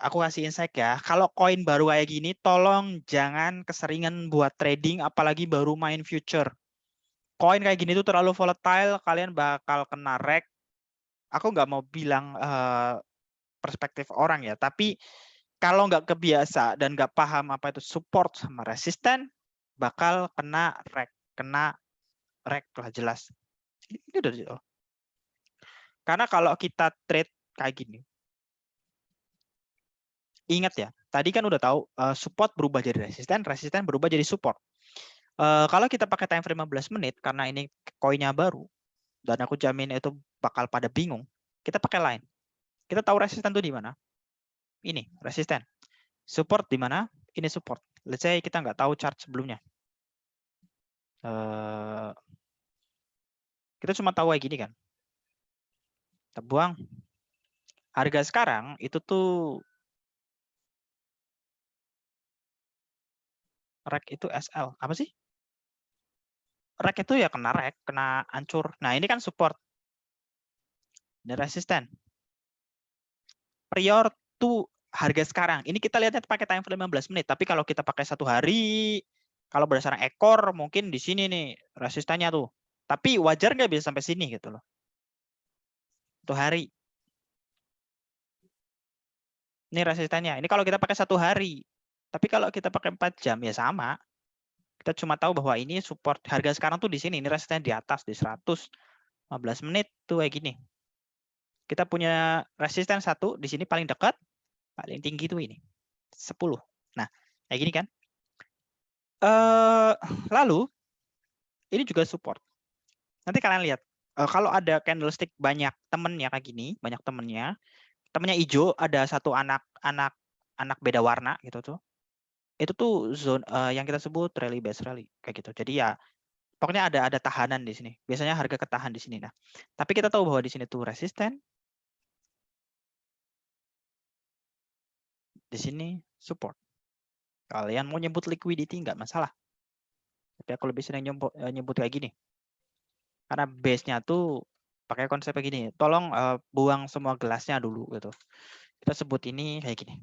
Speaker 1: aku kasih insight ya. Kalau koin baru kayak gini, tolong jangan keseringan buat trading, apalagi baru main future. Koin kayak gini tuh terlalu volatile, kalian bakal kena wreck. Aku nggak mau bilang perspektif orang ya, tapi kalau nggak kebiasa dan nggak paham apa itu support sama resisten, bakal kena wreck, lah jelas. Ini udah jelas. Karena kalau kita trade kayak gini, ingat ya, tadi kan udah tahu support berubah jadi resisten, resisten berubah jadi support. Kalau kita pakai time frame 15 menit, karena ini koinnya baru, dan aku jamin itu bakal pada bingung, kita pakai line. Kita tahu resisten itu di mana? Ini, resisten. Support di mana? Ini support. Let's say kita nggak tahu chart sebelumnya. Kita cuma tahu kayak gini kan. Kita buang. Harga sekarang itu tuh rek itu SL. Apa sih? Rek itu ya kena rek, kena hancur. Nah, ini kan support. Ini resisten. Prior to harga sekarang. Ini kita lihatnya pakai time frame 15 menit. Tapi kalau kita pakai 1 hari, kalau berdasarkan ekor, mungkin di sini nih resistannya tuh. Tapi wajar nggak bisa sampai sini gitu loh. 1 hari. Ini resistannya. Ini kalau kita pakai 1 hari. Tapi kalau kita pakai 4 jam ya sama. Kita cuma tahu bahwa ini support harga sekarang tuh di sini. Ini resistannya di atas di 115 menit tuh kayak gini. Kita punya resisten 1 di sini paling dekat, paling tinggi tuh ini 10. Nah, kayak gini kan. Lalu ini juga support. Nanti kalian lihat kalau ada candlestick banyak temennya kayak gini, banyak temennya hijau, ada satu anak beda warna gitu tuh. Itu tuh zone yang kita sebut rally base rally kayak gitu. Jadi ya pokoknya ada tahanan di sini. Biasanya harga ketahan di sini. Nah, tapi kita tahu bahwa di sini tuh resisten, di sini support. Kalian mau nyebut liquidity nggak masalah. Tapi aku lebih sering nyebut kayak gini. Karena base-nya tuh pakai konsep kayak gini. Tolong buang semua gelasnya dulu gitu. Kita sebut ini kayak gini.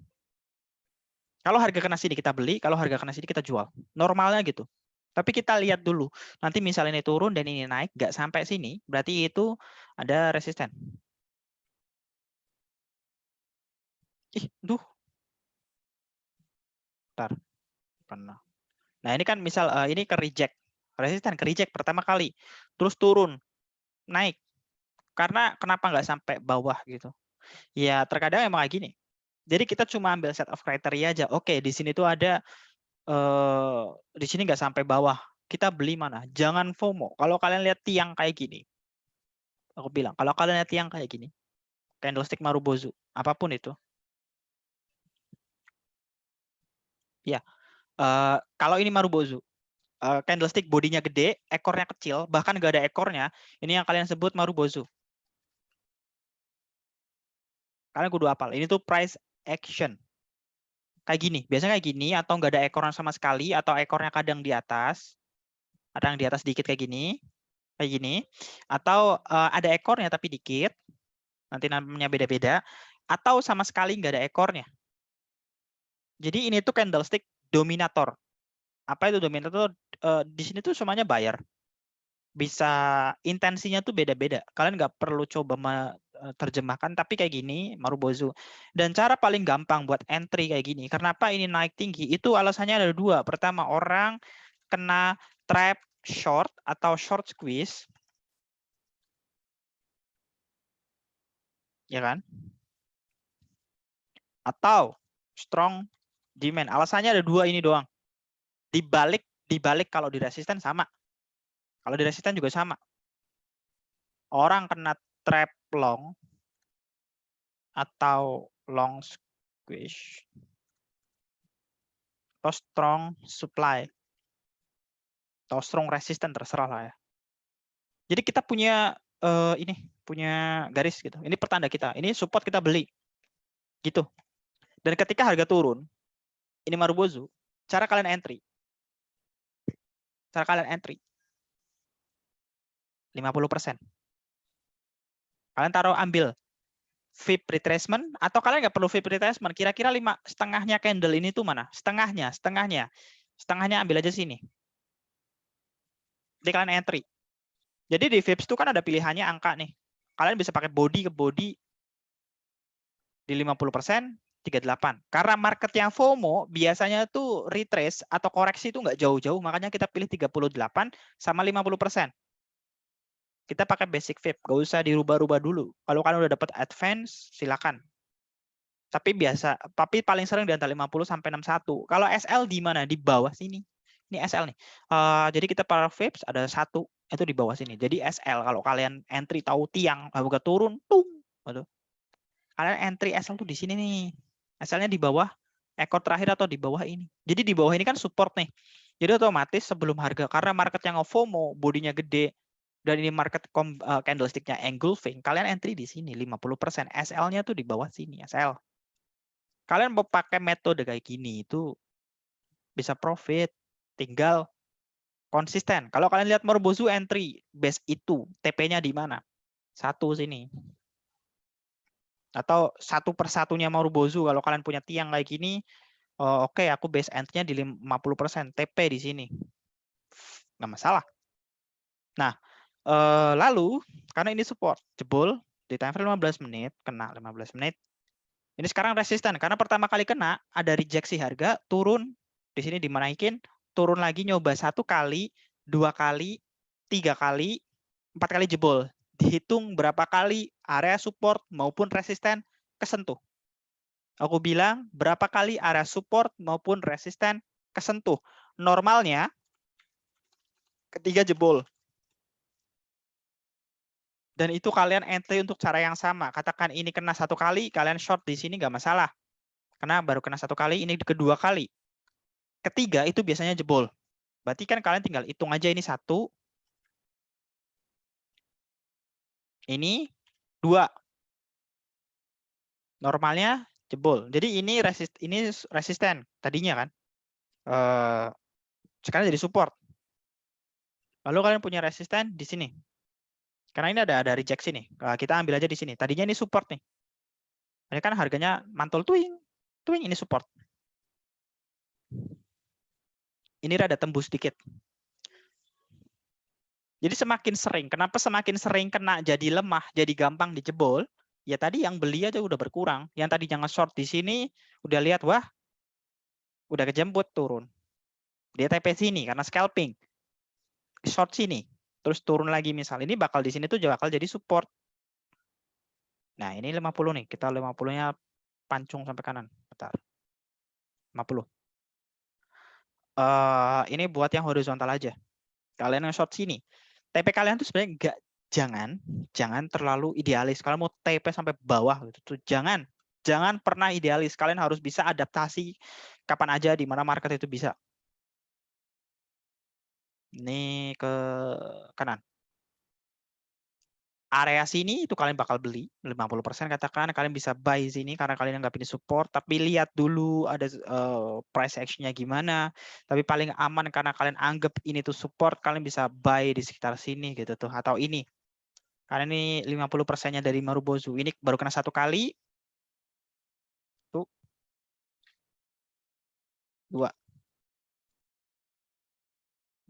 Speaker 1: Kalau harga kena sini kita beli, kalau harga kena sini kita jual. Normalnya gitu. Tapi kita lihat dulu. Nanti misalnya ini turun dan ini naik, nggak sampai sini, berarti itu ada resisten. Ih, duh. Bentar. Pernah. Nah, ini kan misal ini ke reject. Resisten ke reject pertama kali. Terus turun. Naik. Karena kenapa nggak sampai bawah gitu. Ya, terkadang emang kayak gini. Jadi kita cuma ambil set of criteria aja. Oke, di sini tuh ada di sini nggak sampai bawah. Kita beli mana? Jangan FOMO. Kalau kalian lihat tiang kayak gini, aku bilang, kalau kalian lihat tiang kayak gini, candlestick Marubozu, apapun itu, ya, kalau ini Marubozu, candlestick bodinya gede, ekornya kecil, bahkan nggak ada ekornya, ini yang kalian sebut Marubozu. Kalian kudu hafal. Ini tuh price action. kayak gini. Biasanya kayak gini atau nggak ada ekornya sama sekali atau ekornya kadang di atas. Ada yang di atas dikit kayak gini. Kayak gini. Atau ada ekornya tapi dikit. Nanti namanya beda-beda. Atau sama sekali nggak ada ekornya. Jadi ini tuh candlestick dominator. Apa itu dominator? Di sini tuh semuanya buyer. Bisa intensinya tuh beda-beda. Kalian nggak perlu coba terjemahkan, tapi kayak gini, Marubozu. Dan cara paling gampang buat entry kayak gini, kenapa ini naik tinggi? Itu alasannya ada dua. Pertama, orang kena trap short atau short squeeze. Ya kan? Atau strong demand. Alasannya ada dua ini doang. Dibalik kalau di resisten sama. Kalau di resisten juga sama. Orang kena trap long atau long squeeze atau strong supply atau strong resistance, terserah lah ya. Jadi kita punya ini punya garis gitu. Ini pertanda kita. Ini support kita beli. Gitu. Dan ketika harga turun, ini Marubozu, cara kalian entry. Cara kalian entry 50%. Kalian taruh ambil VIP retracement atau kalian nggak perlu VIP retracement. Kira-kira 5,5-nya candle ini tuh mana? Setengahnya. Setengahnya ambil aja sini. Jadi kalian entry. Jadi di VIPs itu kan ada pilihannya angka nih. Kalian bisa pakai body ke body di 50%, 38. Karena market yang FOMO biasanya tuh retrace atau koreksi itu nggak jauh-jauh, makanya kita pilih 38 sama 50%. Kita pakai basic VIP, nggak usah dirubah-rubah dulu. Kalau kalian udah dapat advance, silakan. Tapi paling sering di antara 50 sampai 61. Kalau SL di mana? Di bawah sini. Ini SL nih. Jadi kita para VIPs ada satu itu di bawah sini. Jadi SL kalau kalian entry tahu tiang harga turun, tung, gitu. Kalian entry SL tuh di sini nih. SL-nya di bawah ekor terakhir atau di bawah ini. Jadi di bawah ini kan support nih. Jadi otomatis sebelum harga, karena market yang FOMO, bodinya gede, dan ini market candlestick-nya engulfing, kalian entry di sini 50%. SL-nya tuh di bawah sini, SL. Kalian mau pakai metode kayak gini itu bisa profit, tinggal konsisten. Kalau kalian lihat Marubozu entry base itu, TP-nya di mana? Satu sini. Atau satu persatunya Marubozu, kalau kalian punya tiang kayak gini, oke, aku base entry-nya di 50%, TP di sini. Nggak masalah. Nah, lalu karena ini support, jebol di time frame 15 menit, kena 15 menit. Ini sekarang resisten karena pertama kali kena ada rejeksi harga, turun di sini dimenaikin, turun lagi nyoba 1 kali, 2 kali, 3 kali, 4 kali jebol. Dihitung berapa kali area support maupun resisten kesentuh. Aku bilang berapa kali area support maupun resisten kesentuh. Normalnya ketiga jebol. Dan itu kalian entry untuk cara yang sama. Katakan ini kena 1 kali, kalian short di sini nggak masalah. Karena baru kena 1 kali, ini kedua kali. Ketiga itu biasanya jebol. Berarti kan kalian tinggal hitung aja ini 1. Ini 2. Normalnya jebol. Jadi ini resisten tadinya kan. Sekarang jadi support. Lalu kalian punya resisten di sini. Karena ini ada rejeksi nih. Kita ambil aja di sini. Tadinya ini support nih. Ini kan harganya mantul twing. Twing ini support. Ini rada tembus dikit. Jadi semakin sering. Kenapa semakin sering kena jadi lemah, jadi gampang dijebol? Ya tadi yang beli aja udah berkurang. Yang tadinya nge-short di sini udah lihat, wah, udah kejemput turun. Dia TP sini karena scalping. Short sini, terus turun lagi misal. Ini bakal di sini tuh bakal jadi support. Nah, ini 50 nih. Kita 50-nya pancung sampai kanan. Bentar. 50. Ini buat yang horizontal aja. Kalian yang short sini. TP kalian tuh sebenarnya enggak, jangan terlalu idealis. Kalian mau TP sampai bawah gitu. Jangan pernah idealis. Kalian harus bisa adaptasi kapan aja di mana market itu bisa. Ini ke kanan. area sini itu kalian bakal beli 50% katakan, kalian bisa buy sini karena kalian anggap ini support, tapi lihat dulu ada price action-nya gimana. Tapi paling aman karena kalian anggap ini tuh support, kalian bisa buy di sekitar sini gitu tuh, atau ini. Karena ini 50%-nya dari Marubozu. Ini baru kena satu kali. Tuh. 2.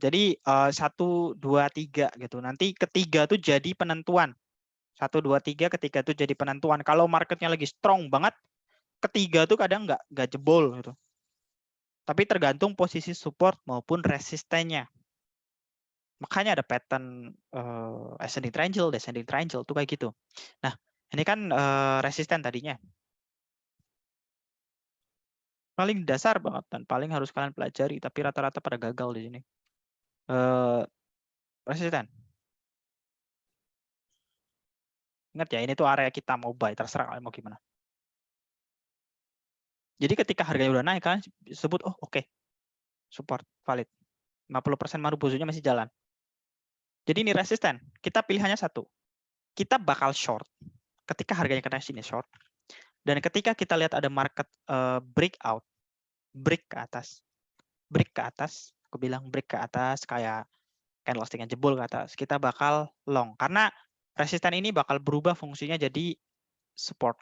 Speaker 1: Jadi 1, 2, 3 gitu. Nanti ketiga tuh jadi penentuan. 1, 2, 3 ketiga tuh jadi penentuan. Kalau marketnya lagi strong banget, ketiga tuh kadang nggak jebol gitu. Tapi tergantung posisi support maupun resistennya. Makanya ada pattern ascending triangle, descending triangle tuh kayak gitu. Nah, ini kan resisten tadinya. Paling dasar banget dan paling harus kalian pelajari, tapi rata-rata pada gagal di sini. Resisten. Ingat ya, ini tuh area kita mau buy, terserah kalian mau gimana. Jadi ketika harganya udah naik, kalian sebut, oh oke, support, valid. 50% Marubozunya masih jalan. Jadi ini resisten. Kita pilihannya satu. Kita bakal short. Ketika harganya kena sini short. Dan ketika kita lihat ada market breakout, break ke atas. Break ke atas, aku bilang break ke atas kayak candlestick-nya jebol ke atas. Kita bakal long. Karena resisten ini bakal berubah fungsinya jadi support.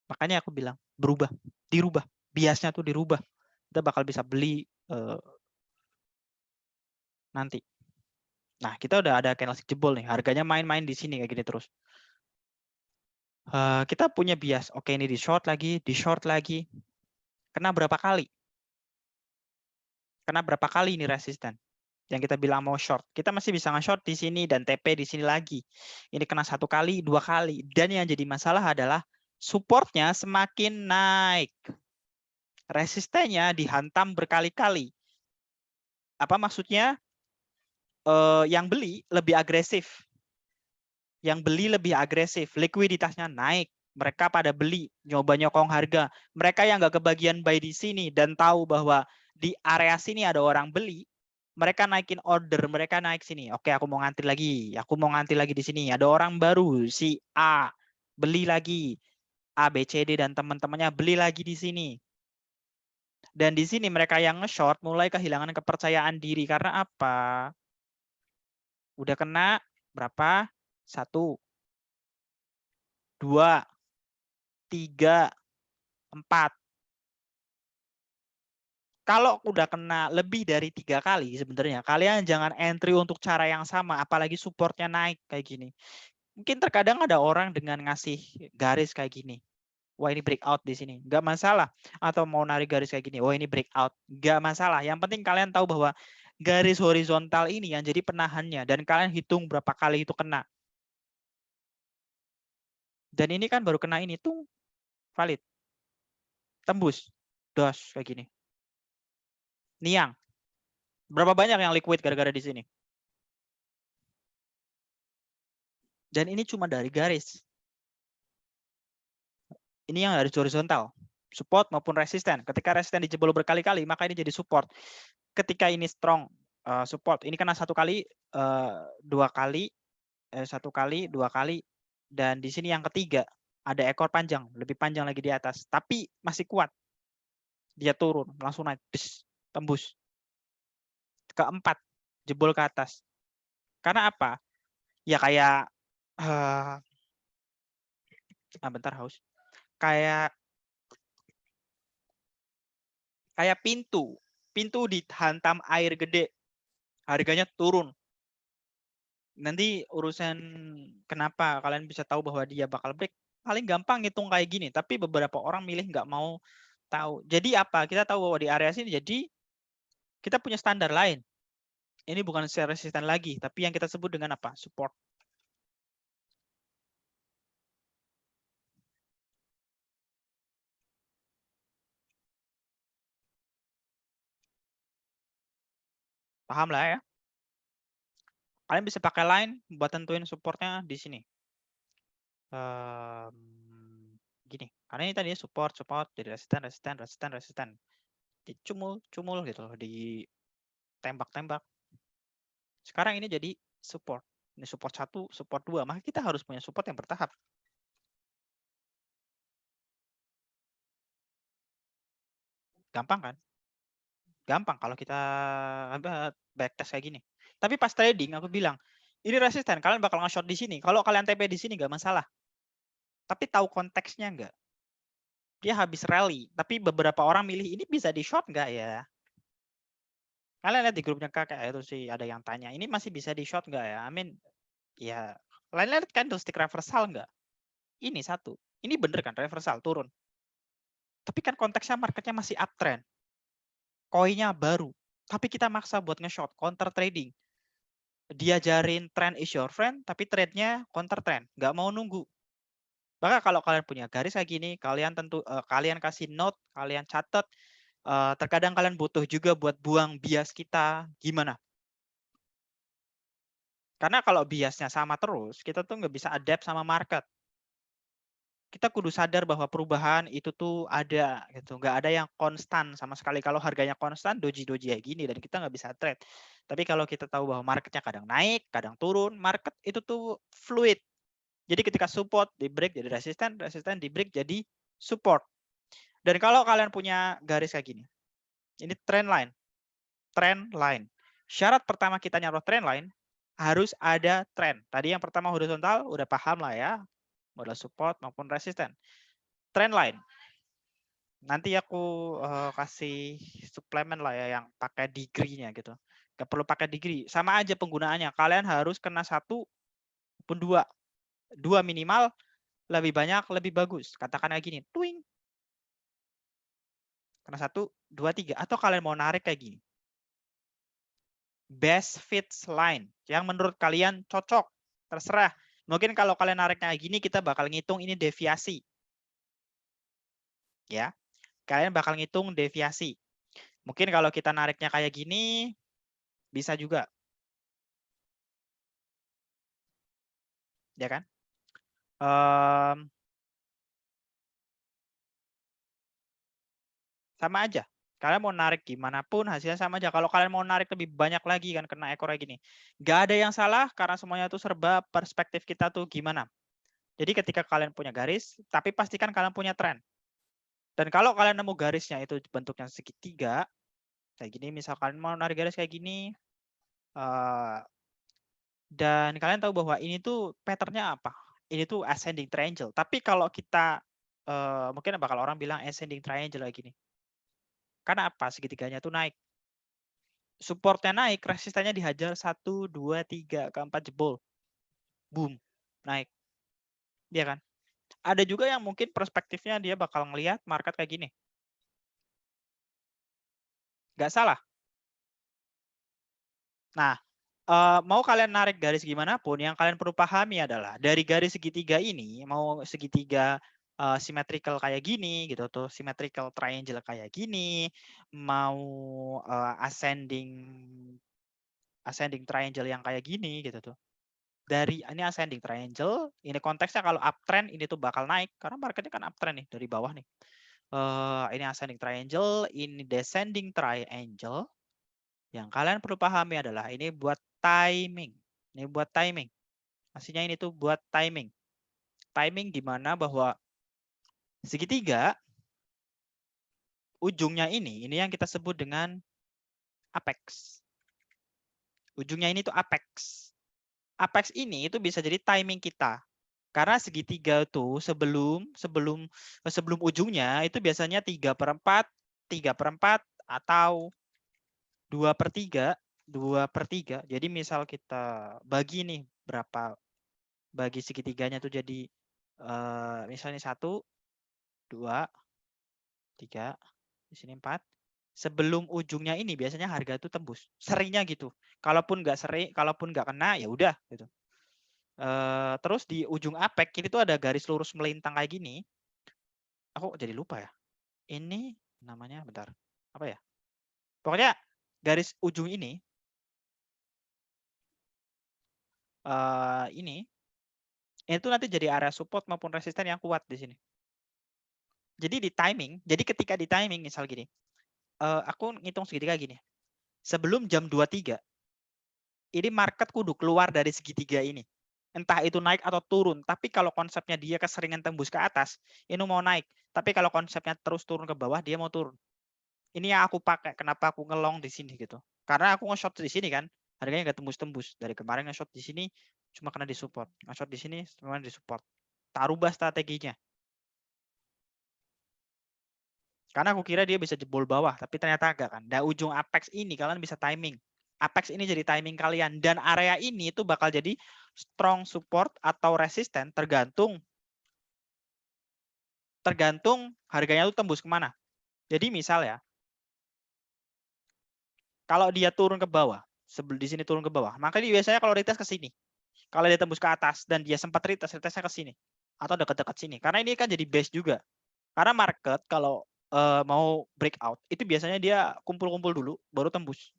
Speaker 1: Makanya aku bilang berubah, dirubah. Biasnya tuh dirubah. Kita bakal bisa beli nanti. Nah, kita udah ada candlestick jebol nih. Harganya main-main di sini kayak gini terus. Kita punya bias. Oke, ini di short lagi, di short lagi. Kena berapa kali? Kena berapa kali ini resisten? Yang kita bilang mau short. Kita masih bisa nge-short di sini dan TP di sini lagi. Ini kena 1 kali, 2 kali. Dan yang jadi masalah adalah supportnya semakin naik. Resistennya dihantam berkali-kali. Apa maksudnya? Yang beli lebih agresif. Yang beli lebih agresif. Likuiditasnya naik. Mereka pada beli, nyoba nyokong harga. Mereka yang nggak kebagian buy di sini dan tahu bahwa di area sini ada orang beli, mereka naikin order, mereka naik sini. Oke, aku mau ngantri lagi. Aku mau ngantri lagi di sini. Ada orang baru, si A, beli lagi. A, B, C, D, dan teman-temannya beli lagi di sini. Dan di sini mereka yang nge-short mulai kehilangan kepercayaan diri. Karena apa? Udah kena berapa? 1, 2, 3, 4. Kalau udah kena lebih dari 3 kali sebenarnya, kalian jangan entry untuk cara yang sama, apalagi supportnya naik kayak gini. Mungkin terkadang ada orang dengan ngasih garis kayak gini. Wah ini breakout di sini, nggak masalah. Atau mau narik garis kayak gini, wah ini breakout, nggak masalah. Yang penting kalian tahu bahwa garis horizontal ini yang jadi penahannya, dan kalian hitung berapa kali itu kena. Dan ini kan baru kena ini, tuh valid. Tembus, dos kayak gini. Niang. Berapa banyak yang liquid gara-gara di sini? Dan ini cuma dari garis. Ini yang dari horizontal. Support maupun resisten. Ketika resisten dijebol berkali-kali, maka ini jadi support. Ketika ini strong, support. Ini kena 1 kali, 2 kali, 1 kali, 2 kali. Dan di sini yang ketiga, ada ekor panjang. Lebih panjang lagi di atas. Tapi masih kuat. Dia turun, langsung naik. Tembus. Keempat, jebol ke atas. Karena apa? Ya kayak bentar haus. Kayak pintu. Pintu dihantam air gede. Harganya turun. Nanti urusan kenapa kalian bisa tahu bahwa dia bakal break. Paling gampang ngitung kayak gini. Tapi beberapa orang milih nggak mau tahu. Jadi apa? Kita tahu bahwa di area sini. Jadi kita punya standar lain. Ini bukan resisten lagi. Tapi yang kita sebut dengan apa? Support. Paham lah ya? Kalian bisa pakai line buat tentuin supportnya di sini. Gini. Karena ini tadi support, jadi resisten. Dicumul gitu loh, ditembak-tembak. Sekarang ini jadi support. Ini support 1, support 2, maka kita harus punya support yang bertahap. Gampang kan? Gampang kalau kita backtest kayak gini. Tapi pas trading aku bilang, ini resisten, kalian bakal nge-short di sini. Kalau kalian TP di sini nggak masalah. Tapi tahu konteksnya nggak? Dia habis rally, tapi beberapa orang milih ini bisa di short nggak ya? Kalian lihat di grupnya kakak itu sih ada yang tanya, ini masih bisa di short nggak ya? I mean, ya, kalian lihat candlestick reversal nggak? Ini satu, ini bener kan reversal turun. Tapi kan konteksnya marketnya masih uptrend. Koinnya baru, tapi kita maksa buat nge-short, counter trading. Diajarin trend is your friend, tapi trade-nya counter trend, nggak mau nunggu. Maka kalau kalian punya garis kayak gini, kalian kalian kasih note, kalian catat. Terkadang kalian butuh juga buat buang bias kita, gimana? Karena kalau biasnya sama terus, kita tuh nggak bisa adapt sama market. Kita kudu sadar bahwa perubahan itu tuh ada gitu, nggak ada yang konstan sama sekali. Kalau harganya konstan doji-doji kayak gini dan kita nggak bisa trade. Tapi kalau kita tahu bahwa marketnya kadang naik, kadang turun, market itu tuh fluid. Jadi ketika support di break jadi resisten, resisten di break jadi support. Dan kalau kalian punya garis kayak gini, ini trend line, trend line. Syarat pertama kita nyaruh trend line harus ada trend. Tadi yang pertama horizontal udah paham lah ya, modal support maupun resisten. Trend line. Nanti aku kasih suplemen lah ya yang pakai degree-nya gitu. Gak perlu pakai degree, sama aja penggunaannya. Kalian harus kena 1 pun 2. 2 minimal, lebih banyak lebih bagus. Katakan kayak gini, twing. Kena 1, 2, 3. Atau kalian mau narik kayak gini. Best fits line yang menurut kalian cocok, terserah. Mungkin kalau kalian narik kayak gini kita bakal ngitung ini deviasi. Ya. Kalian bakal ngitung deviasi. Mungkin kalau kita nariknya kayak gini bisa juga. Ya kan? Sama aja. Kalian mau narik gimana pun hasilnya sama aja. Kalau kalian mau narik lebih banyak lagi kan kena ekor kayak gini. Gak ada yang salah karena semuanya itu serba perspektif kita tuh gimana. Jadi ketika kalian punya garis, tapi pastikan kalian punya tren. Dan kalau kalian nemu garisnya itu bentuknya segitiga, kayak gini, misal kalian mau narik garis kayak gini, dan kalian tahu bahwa ini tuh patternnya apa? Ini tuh ascending triangle. Tapi kalau kita, mungkin bakal orang bilang ascending triangle kayak gini. Karena apa? Segitiganya tuh naik. Supportnya naik, resistannya dihajar 1, 2, 3, keempat jebol. Boom, naik. Iya kan? Ada juga yang mungkin perspektifnya dia bakal ngelihat market kayak gini. Nggak salah. Nah, mau kalian narik garis gimana pun, yang kalian perlu pahami adalah dari garis segitiga ini, mau segitiga symmetrical kayak gini gitu tuh, symmetrical triangle kayak gini, mau ascending triangle yang kayak gini gitu tuh. Dari ini ascending triangle, ini konteksnya kalau uptrend ini tuh bakal naik karena marketnya kan uptrend nih dari bawah nih. Ini ascending triangle, ini descending triangle. Yang kalian perlu pahami adalah ini buat timing. Ini buat timing. Aslinya ini tuh buat timing. Timing di mana bahwa segitiga ujungnya ini yang kita sebut dengan apex. Ujungnya ini tuh apex. Apex ini itu bisa jadi timing kita. Karena segitiga tuh sebelum ujungnya itu biasanya 3/4, 3/4 atau 2/3, 2/3. Jadi misal kita bagi nih berapa, bagi segitiganya tuh jadi misalnya 1, 2, 3, di sini 4. Sebelum ujungnya ini biasanya harga tuh tembus. Seringnya gitu. Kalaupun nggak kena ya udah gitu. Terus di ujung apek ini tuh ada garis lurus melintang kayak gini. Aku jadi lupa ya. Ini namanya bentar. Apa ya? Pokoknya garis ujung ini ini itu nanti jadi area support maupun resisten yang kuat di sini. Jadi di timing, jadi ketika di timing misal gini. Aku ngitung segitiga gini. Sebelum jam 23 ini market kudu keluar dari segitiga ini. Entah itu naik atau turun. Tapi kalau konsepnya dia keseringan tembus ke atas, ini mau naik. Tapi kalau konsepnya terus turun ke bawah, dia mau turun. Ini yang aku pakai. Kenapa aku ngelong di sini gitu? Karena aku nge-short di sini kan, harganya nggak tembus-tembus. Dari kemarin nge-short di sini cuma kena di support. Nge-short di sini cuma di support. Tak rubah strateginya. Karena aku kira dia bisa jebol bawah, tapi ternyata enggak kan. Dari ujung apex ini kalian bisa timing. Apex ini jadi timing kalian. Dan area ini itu bakal jadi strong support atau resisten tergantung harganya tuh tembus kemana. Jadi misal ya, kalau dia turun ke bawah, di sini turun ke bawah, maka dia biasanya kalau retest ke sini. Kalau dia tembus ke atas dan dia sempat retestnya ke sini atau dekat-dekat sini. Karena ini kan jadi base juga. Karena market kalau mau breakout itu biasanya dia kumpul-kumpul dulu baru tembus.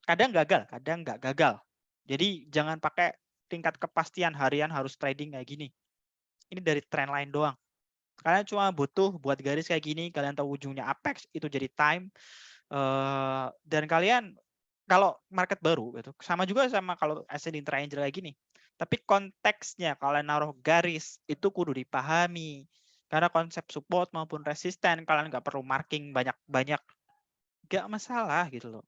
Speaker 1: Kadang gagal, kadang nggak gagal. Jadi jangan pakai tingkat kepastian harian harus trading kayak gini. Ini dari trend line doang. Kalian cuma butuh buat garis kayak gini, kalian tahu ujungnya apex itu jadi time. Dan kalian kalau market baru gitu, sama juga sama kalau ascending triangle kayak gini. Tapi konteksnya kalian naruh garis itu kudu dipahami. Karena konsep support maupun resisten kalian nggak perlu marking banyak-banyak, nggak masalah gitu loh.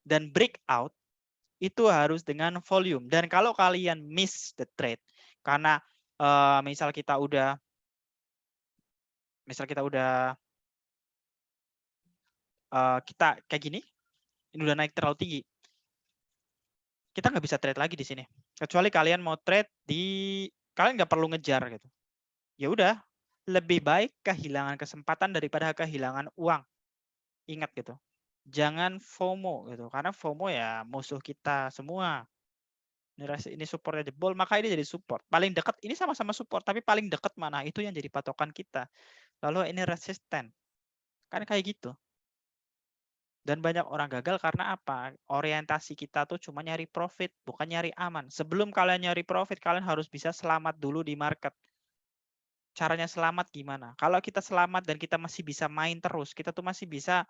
Speaker 1: Dan breakout itu harus dengan volume. Dan kalau kalian miss the trade karena misal kita udah kita kayak gini, ini udah naik terlalu tinggi, kita nggak bisa trade lagi di sini. Kecuali kalian mau trade kalian nggak perlu ngejar gitu. Ya udah, lebih baik kehilangan kesempatan daripada kehilangan uang. Ingat gitu. Jangan FOMO gitu, karena FOMO ya musuh kita semua. Ini supportnya jebol, maka ini jadi support. Paling dekat ini sama-sama support, tapi paling dekat mana itu yang jadi patokan kita. Lalu ini resisten, kan kayak gitu. Dan banyak orang gagal karena apa? Orientasi kita tuh cuma nyari profit, bukan nyari aman. Sebelum kalian nyari profit, kalian harus bisa selamat dulu di market. Caranya selamat gimana? Kalau kita selamat dan kita masih bisa main terus, kita tuh masih bisa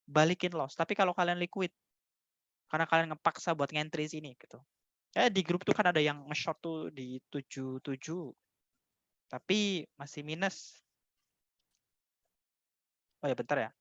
Speaker 1: balikin loss. Tapi kalau kalian liquid, karena kalian ngepaksa buat ngentry sini gitu. Di grup tuh kan ada yang nge-short tuh di 77. Tapi masih minus. Oh ya bentar ya.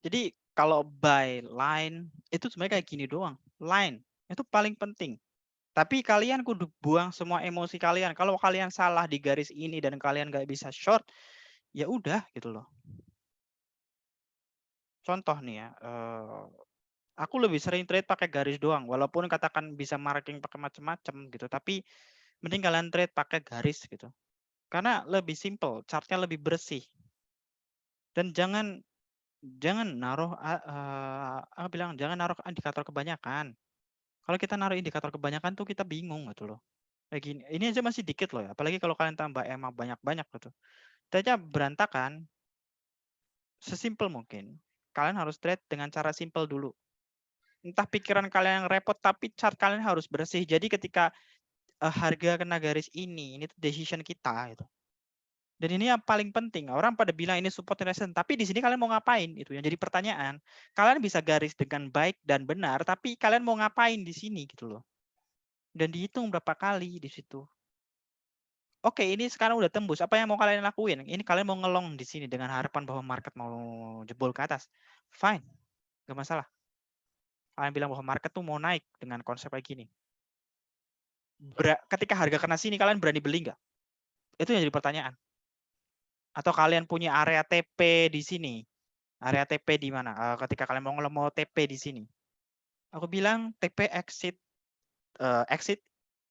Speaker 1: Jadi kalau buy line itu sebenarnya kayak gini doang. Line itu paling penting. Tapi kalian kudu buang semua emosi kalian. Kalau kalian salah di garis ini dan kalian nggak bisa short, ya udah gitu loh. Contoh nih ya, aku lebih sering trade pakai garis doang. Walaupun katakan bisa marking pakai macam-macam gitu, tapi mending kalian trade pakai garis gitu. Karena lebih simple, chartnya lebih bersih. Dan jangan naruh aku bilang jangan naruh indikator kebanyakan. Kalau kita naruh indikator kebanyakan tuh kita bingung gitu loh. Kayak gini, ini aja masih dikit loh ya. Apalagi kalau kalian tambah EMA banyak-banyak gitu. Itu aja berantakan. Sesimpel mungkin. Kalian harus trade dengan cara simple dulu. Entah pikiran kalian yang repot, tapi chart kalian harus bersih. Jadi ketika harga kena garis ini tuh decision kita gitu. Dan ini yang paling penting. Orang pada bilang ini support and resistance, tapi di sini kalian mau ngapain? Itu yang jadi pertanyaan. Kalian bisa garis dengan baik dan benar, tapi kalian mau ngapain di sini gitu loh. Dan dihitung berapa kali di situ. Oke, ini sekarang udah tembus. Apa yang mau kalian lakuin? Ini kalian mau ngelong di sini dengan harapan bahwa market mau jebol ke atas. Fine, gak masalah. Kalian bilang bahwa market tuh mau naik dengan konsep kayak gini. Ketika harga kena sini, kalian berani beli nggak? Itu yang jadi pertanyaan. Atau kalian punya area TP di sini? Area TP di mana? Ketika kalian mau TP di sini. Aku bilang TP exit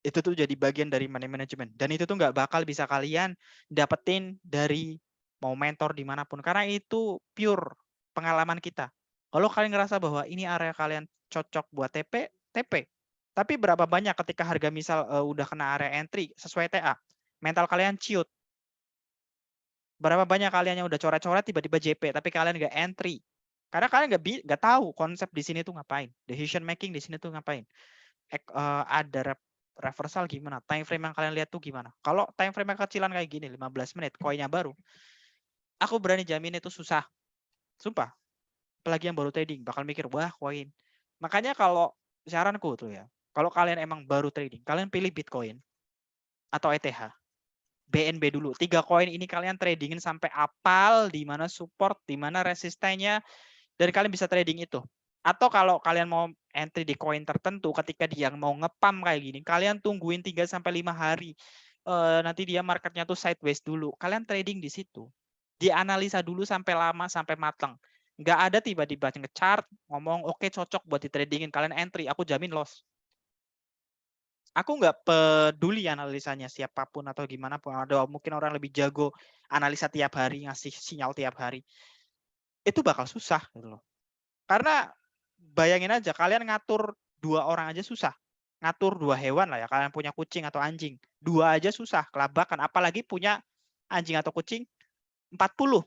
Speaker 1: Itu tuh jadi bagian dari money management. Dan itu tuh nggak bakal bisa kalian dapetin dari mau mentor dimanapun. Karena itu pure pengalaman kita. Kalau kalian ngerasa bahwa ini area kalian cocok buat TP, TP. Tapi berapa banyak ketika harga misal udah kena area entry sesuai TA, mental kalian ciut. Berapa banyak kalian yang udah coret-coret tiba-tiba JP, tapi kalian nggak entry. Karena kalian nggak tahu konsep di sini tuh ngapain, decision making di sini tuh ngapain. Ada reversal gimana, time frame yang kalian lihat tuh gimana. Kalau time frame yang kecilan kayak gini, 15 menit, koinnya baru, aku berani jamin itu susah. Sumpah. Apalagi yang baru trading, bakal mikir, wah koin. Makanya kalau saranku tuh ya, kalau kalian emang baru trading, kalian pilih Bitcoin atau ETH. BNB dulu. 3 koin ini kalian tradingin sampai apal di mana support, di mana resistennya, dan kalian bisa trading itu. Atau kalau kalian mau entry di koin tertentu ketika dia mau ngepam kayak gini, kalian tungguin 3 sampai 5 hari. Nanti dia marketnya tuh sideways dulu. Kalian trading di situ. Dianalisa dulu sampai lama, sampai matang. Nggak ada tiba-tiba nge-chart, ngomong oke cocok buat di tradingin. Kalian entry, aku jamin loss. Aku nggak peduli analisanya siapapun atau gimana pun. Ada mungkin orang lebih jago analisa tiap hari, ngasih sinyal tiap hari. Itu bakal susah gitu loh. Karena bayangin aja kalian ngatur 2 orang aja susah. Ngatur 2 hewan lah ya, kalian punya kucing atau anjing. 2 aja susah, kelabakan. Apalagi punya anjing atau kucing 40.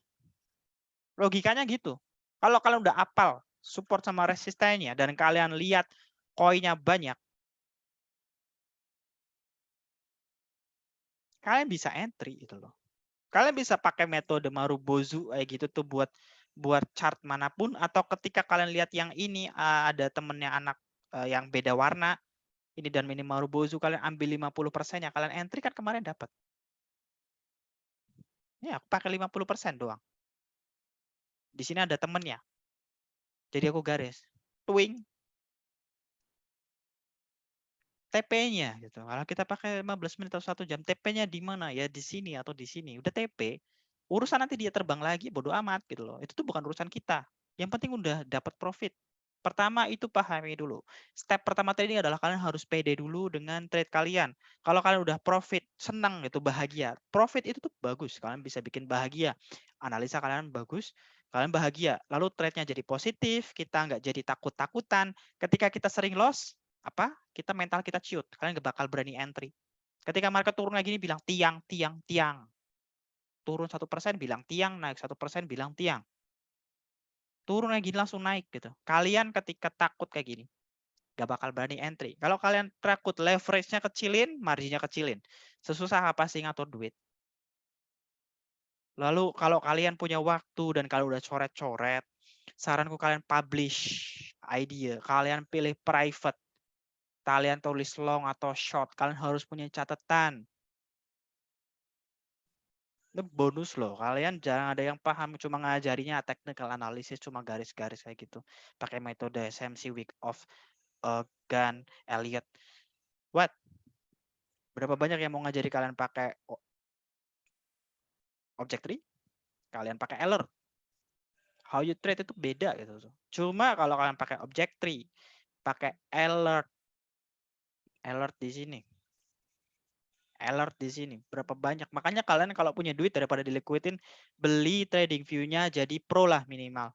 Speaker 1: Logikanya gitu. Kalau kalian udah apal support sama resistennya dan kalian lihat koinnya banyak, kalian bisa entry gitu loh. Kalian bisa pakai metode Marubozu kayak gitu tuh buat chart manapun, atau ketika kalian lihat yang ini ada temennya anak yang beda warna ini dan mini Marubozu, kalian ambil 50% ya kalian entry kan kemarin dapat. Ya, aku pakai 50% doang. Di sini ada temennya. Jadi aku garis. Twing TP-nya gitu. Kalau kita pakai 15 menit atau 1 jam, TP-nya di mana? Ya di sini atau di sini. Udah TP. Urusan nanti dia terbang lagi, bodo amat gitu loh. Itu tuh bukan urusan kita. Yang penting udah dapat profit. Pertama itu pahami dulu. Step pertama trading adalah kalian harus pede dulu dengan trade kalian. Kalau kalian udah profit, senang gitu, bahagia. Profit itu tuh bagus. Kalian bisa bikin bahagia. Analisa kalian bagus, kalian bahagia. Lalu trade-nya jadi positif, kita nggak jadi takut-takutan. Ketika kita sering loss, kita mental kita ciut, kalian gak bakal berani entry. Ketika market turun lagi ini bilang tiang, tiang, tiang. Turun 1% bilang tiang, naik 1% bilang tiang. Turun lagi langsung naik gitu. Kalian ketika takut kayak gini, gak bakal berani entry. Kalau kalian takut leverage-nya kecilin, marginnya kecilin. Sesusah apa sih ngatur duit? Lalu kalau kalian punya waktu dan kalau udah coret-coret, saranku kalian publish idea. Kalian pilih private. Kalian tulis long atau short, kalian harus punya catatan. Itu bonus loh, kalian jangan ada yang paham cuma ngajarinya technical analysis, cuma garis-garis kayak gitu. Pakai metode SMC, Wyckoff, Gann, Elliott. What? Berapa banyak yang mau ngajari kalian pakai object tree? Kalian pakai alert. How you trade itu beda gitu. Cuma kalau kalian pakai object tree, pakai alert di sini. Alert di sini. Berapa banyak? Makanya kalian kalau punya duit daripada dilikuidin, beli trading view-nya jadi pro lah minimal.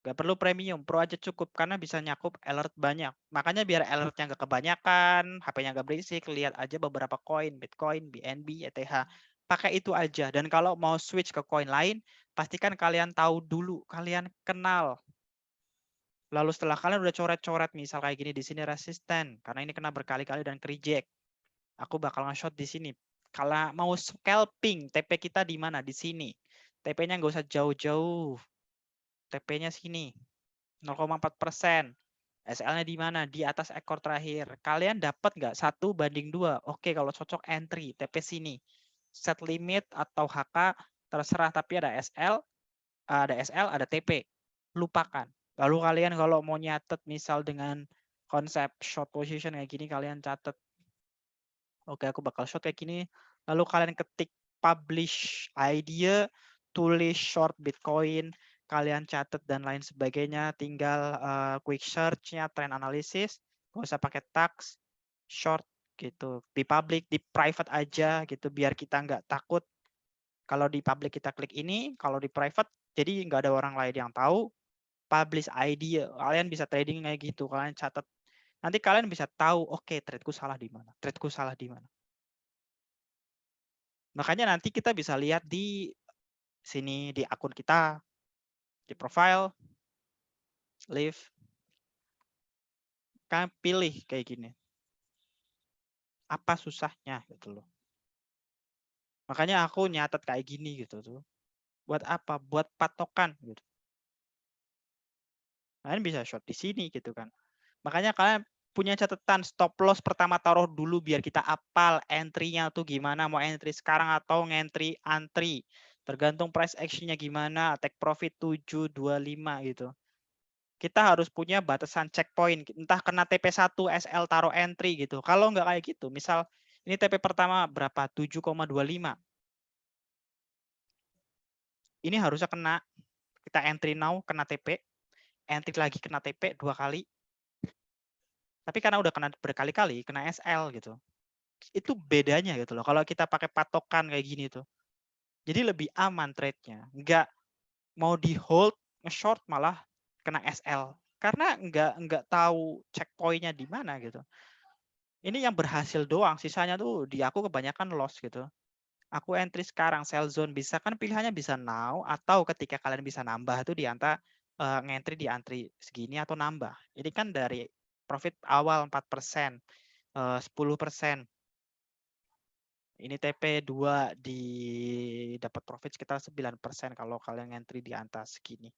Speaker 1: Gak perlu premium, pro aja cukup karena bisa nyakup alert banyak. Makanya biar alertnya gak kebanyakan, HP-nya gak berisik, lihat aja beberapa koin, Bitcoin, BNB, ETH. Pakai itu aja. Dan kalau mau switch ke koin lain, pastikan kalian tahu dulu, kalian kenal. Lalu setelah kalian udah coret-coret, misal kayak gini di sini resisten, karena ini kena berkali-kali dan reject. Aku bakal nge-short di sini. Kalau mau scalping, TP kita di mana? Di sini. TP-nya nggak usah jauh-jauh. TP-nya sini. 0,4%. SL-nya di mana? Di atas ekor terakhir. Kalian dapat nggak 1:2? Oke, kalau cocok entry, TP sini. Set limit atau HK terserah, tapi ada SL, ada TP. Lupakan. Lalu kalian kalau mau nyatet misal dengan konsep short position kayak gini, kalian catat. Oke, aku bakal short kayak gini. Lalu kalian ketik publish idea, tulis short Bitcoin, kalian catat dan lain sebagainya. Tinggal quick search-nya, trend analysis. Gak usah pakai tags, short gitu. Di public, di private aja gitu, biar kita nggak takut. Kalau di public kita klik ini, kalau di private jadi nggak ada orang lain yang tahu. Publish ID, kalian bisa trading kayak gitu, kalian catat. Nanti kalian bisa tahu, oke, tradeku salah di mana, tradeku salah di mana. Makanya nanti kita bisa lihat di sini di akun kita, di profile, leave, kalian pilih kayak gini. Apa susahnya gitu loh. Makanya aku nyatet kayak gini gitu tuh. Buat apa? Buat patokan gitu. Kalian bisa short di sini gitu kan. Makanya kalian punya catatan stop loss pertama taruh dulu biar kita apal entry-nya tuh gimana, mau entry sekarang atau ngentry antri. Tergantung price action-nya gimana, take profit 725 gitu. Kita harus punya batasan checkpoint, entah kena TP1 SL taruh entry gitu. Kalau nggak kayak gitu, misal ini TP pertama berapa? 7,25. Ini harusnya kena, kita entry now kena TP, entry lagi kena TP 2 kali. Tapi karena udah kena berkali-kali, kena SL gitu. Itu bedanya gitu loh. Kalau kita pakai patokan kayak gini tuh. Jadi lebih aman trade-nya. Nggak mau di hold, nge-short malah kena SL. Karena nggak tahu checkpoint-nya di mana gitu. Ini yang berhasil doang, sisanya tuh di aku kebanyakan loss gitu. Aku entry sekarang, sell zone bisa kan pilihannya bisa now atau ketika kalian bisa nambah tuh di antara ngentry di antri segini atau nambah. Ini kan dari profit awal 4%, 10%. Ini TP 2 di dapat profit sekitar 9% kalau kalian entry di atas segini.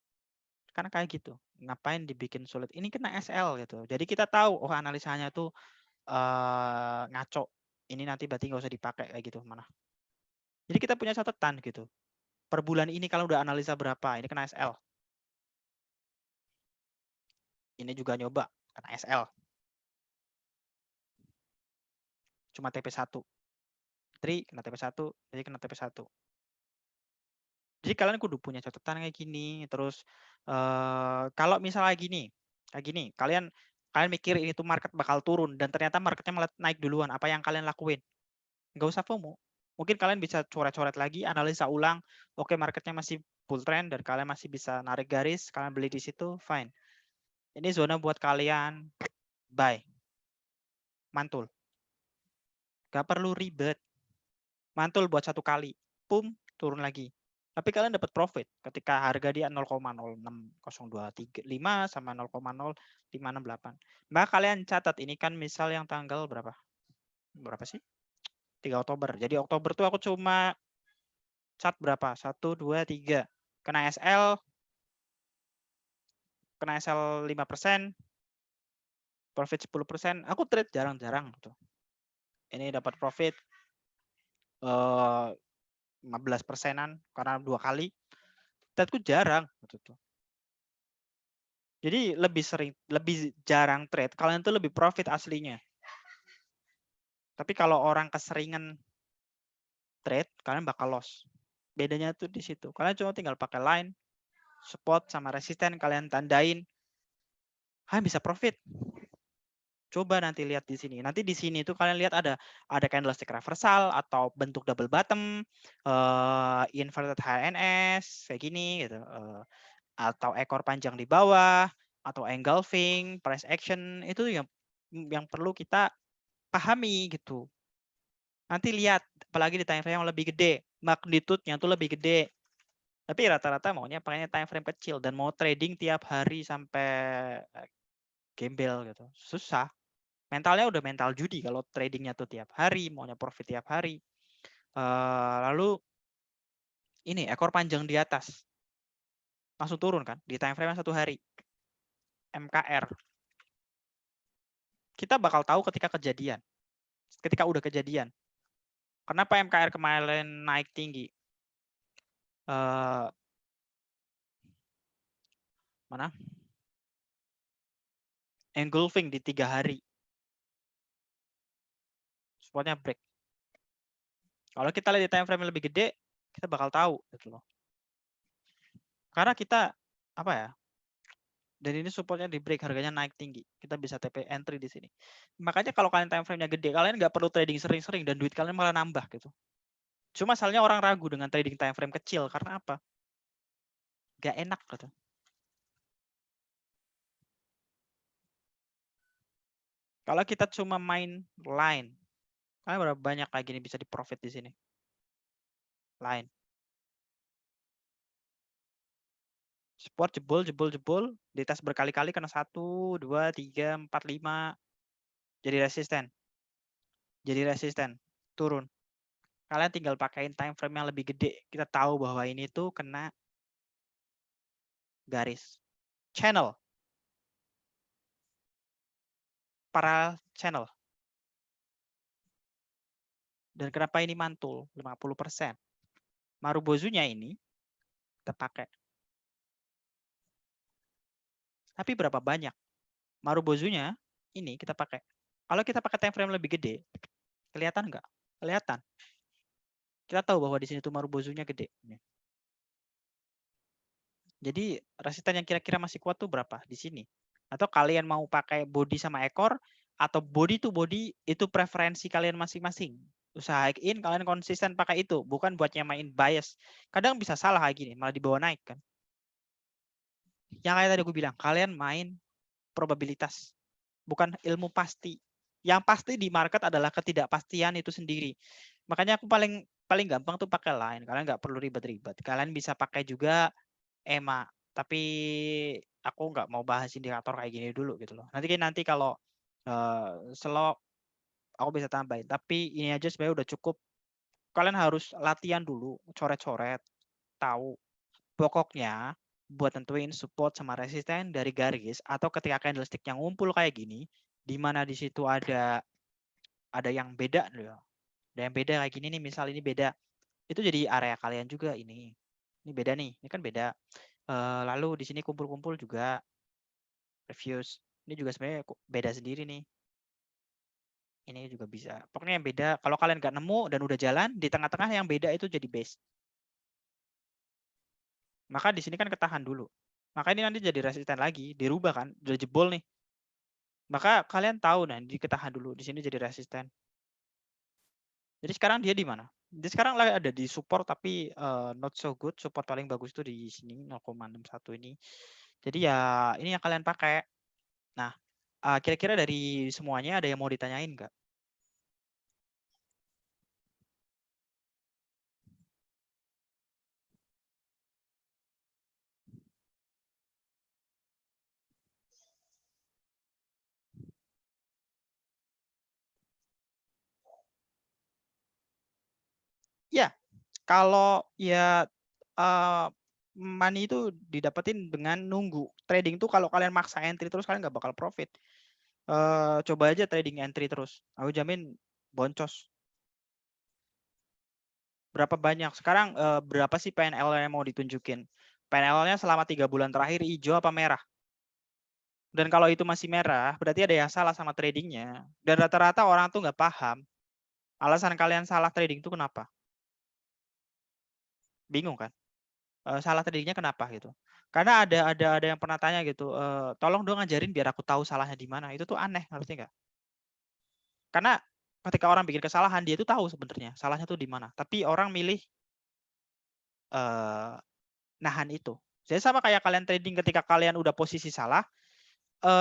Speaker 1: Karena kayak gitu. Ngapain dibikin sulit? Ini kena SL gitu. Jadi kita tahu oh analisanya tuh ngaco. Ini nanti berarti nggak usah dipakai kayak gitu mana. Jadi kita punya catatan gitu. Per bulan ini kalau udah analisa berapa, ini kena SL. Ini juga nyoba kena SL. Cuma TP1. Kena TP1, jadi kena TP1. Jadi kalian kudu punya catatan kayak gini. Terus kalau misalnya gini, kayak gini, kalian mikir ini tuh market bakal turun dan ternyata marketnya malah naik duluan. Apa yang kalian lakuin? Nggak usah FOMO. Mungkin kalian bisa coret-coret lagi, analisa ulang. Oke, marketnya masih bull trend dan kalian masih bisa narik garis. Kalian beli di situ, fine. Ini zona buat kalian buy. Mantul. Gak perlu ribet. Mantul buat satu kali. Pum, turun lagi. Tapi kalian dapat profit ketika harga dia 0,06025 sama 0,0568. Maka kalian catat ini kan misal yang tanggal berapa? Berapa sih? 3 Oktober. Jadi Oktober tuh aku cuma cat berapa? 1, 2, 3. Kena SL 5%, profit 10%. Aku trade jarang-jarang gitu. Ini dapat profit 15%-an karena 2 kali. Tradeku jarang gitu tuh. Jadi lebih jarang trade. Kalian tuh lebih profit aslinya. Tapi kalau orang keseringan trade, kalian bakal loss. Bedanya tuh di situ. Kalian cuma tinggal pakai line, support sama resisten kalian tandain. Kalian bisa profit. Coba nanti lihat di sini. Nanti di sini tuh kalian lihat ada candlestick reversal atau bentuk double bottom, inverted HNS kayak gini gitu. Atau ekor panjang di bawah atau engulfing, price action itu yang perlu kita pahami gitu. Nanti lihat apalagi di time frame yang lebih gede, magnitude-nya tuh lebih gede. Tapi rata-rata maunya pakainya time frame kecil dan mau trading tiap hari sampai gembel gitu. Susah. Mentalnya udah mental judi kalau tradingnya tuh tiap hari, maunya profit tiap hari. Lalu ini ekor panjang di atas. Langsung turun kan di time frame 1 hari. MKR. Kita bakal tahu ketika kejadian. Ketika udah kejadian. Kenapa MKR kemarin naik tinggi? Mana? Engulfing di 3 hari. Supportnya break. Kalau kita lihat di time frame yang lebih gede, kita bakal tahu gitu loh. Karena kita apa ya? Dan ini supportnya di break, harganya naik tinggi. Kita bisa TP entry di sini. Makanya kalau kalian time frame-nya gede, kalian nggak perlu trading sering-sering dan duit kalian malah nambah gitu. Cuma masalahnya orang ragu dengan trading time frame kecil karena apa? Gak enak gitu. Kalau kita cuma main line, kalian berapa banyak kayak gini bisa di profit di sini? Line. Support jebol, dites berkali-kali karena 1, 2, 3, 4, 5. Jadi resisten, turun. Kalian tinggal pakaiin time frame yang lebih gede. Kita tahu bahwa ini tuh kena garis channel, para channel. Dan kenapa ini mantul 50%? Marubozunya ini kita pakai. Tapi berapa banyak? Marubozunya ini kita pakai. Kalau kita pakai time frame lebih gede, kelihatan nggak? Kelihatan. Kita tahu bahwa di sini tuh Marubozunya gede. Jadi resisten yang kira-kira masih kuat tuh berapa? Di sini. Atau kalian mau pakai body sama ekor, atau body to body, itu preferensi kalian masing-masing. Usahain kalian konsisten pakai itu, bukan buat nyamain bias. Kadang bisa salah kayak gini, malah dibawa naik kan. Yang kayak tadi aku bilang, kalian main probabilitas, bukan ilmu pasti. Yang pasti di market adalah ketidakpastian itu sendiri. Makanya aku paling gampang tuh pakai line. Kalian nggak perlu ribet-ribet. Kalian bisa pakai juga EMA, tapi aku nggak mau bahas indikator kayak gini dulu gitu loh. Nanti kalau slow aku bisa tambahin. Tapi ini aja sebenarnya udah cukup. Kalian harus latihan dulu, coret-coret, tahu. Pokoknya buat tentuin support sama resisten dari garis atau ketika candlestick yang ngumpul kayak gini, di mana di situ ada yang beda loh. Ada yang beda kayak gini nih, misal ini beda. Itu jadi area kalian juga ini. Ini beda nih, ini kan beda. Lalu di sini kumpul-kumpul juga reviews. Ini juga sebenarnya beda sendiri nih. Ini juga bisa. Pokoknya yang beda. Kalau kalian nggak nemu dan udah jalan, di tengah-tengah yang beda itu jadi base. Maka di sini kan ketahan dulu. Maka ini nanti jadi resisten lagi, dirubah kan, udah jebol nih. Maka kalian tahu nah, diketahan dulu, di sini jadi resisten. Jadi sekarang dia di mana? Dia sekarang lagi ada di support tapi not so good. Support paling bagus tuh di sini 0,61 ini. Jadi ya ini yang kalian pakai. Nah, kira-kira dari semuanya ada yang mau ditanyain nggak? Ya, kalau ya money itu didapetin dengan nunggu. Trading tuh kalau kalian maksa entry terus kalian nggak bakal profit. Coba aja trading entry terus. Aku jamin boncos. Berapa banyak? Sekarang berapa sih PNL yang mau ditunjukin? PNL-nya selama 3 bulan terakhir hijau apa merah? Dan kalau itu masih merah, berarti ada yang salah sama tradingnya. Dan rata-rata orang tuh nggak paham. Alasan kalian salah trading itu kenapa? Bingung kan? Salah tradingnya kenapa gitu? Karena ada yang pernah tanya gitu, tolong dong ngajarin biar aku tahu salahnya di mana. Itu tuh aneh, ngerti nggak? Karena ketika orang bikin kesalahan, dia tuh tahu sebenarnya salahnya tuh di mana. Tapi orang milih nahan itu. Jadi sama kayak kalian trading ketika kalian udah posisi salah,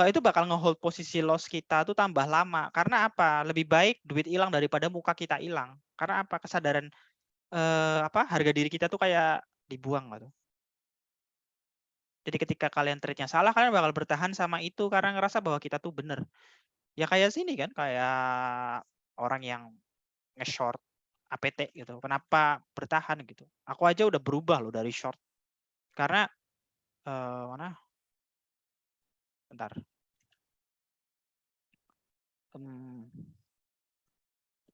Speaker 1: itu bakal ngehold posisi loss kita tuh tambah lama. Karena apa? Lebih baik duit hilang daripada muka kita hilang. Karena apa? Kesadaran harga diri kita tuh kayak dibuang gitu. Jadi ketika kalian trade-nya salah, kalian bakal bertahan sama itu karena ngerasa bahwa kita tuh bener. Ya kayak sini kan, kayak orang yang nge-short APT gitu. Kenapa bertahan gitu? Aku aja udah berubah loh dari short. Karena mana? Bentar.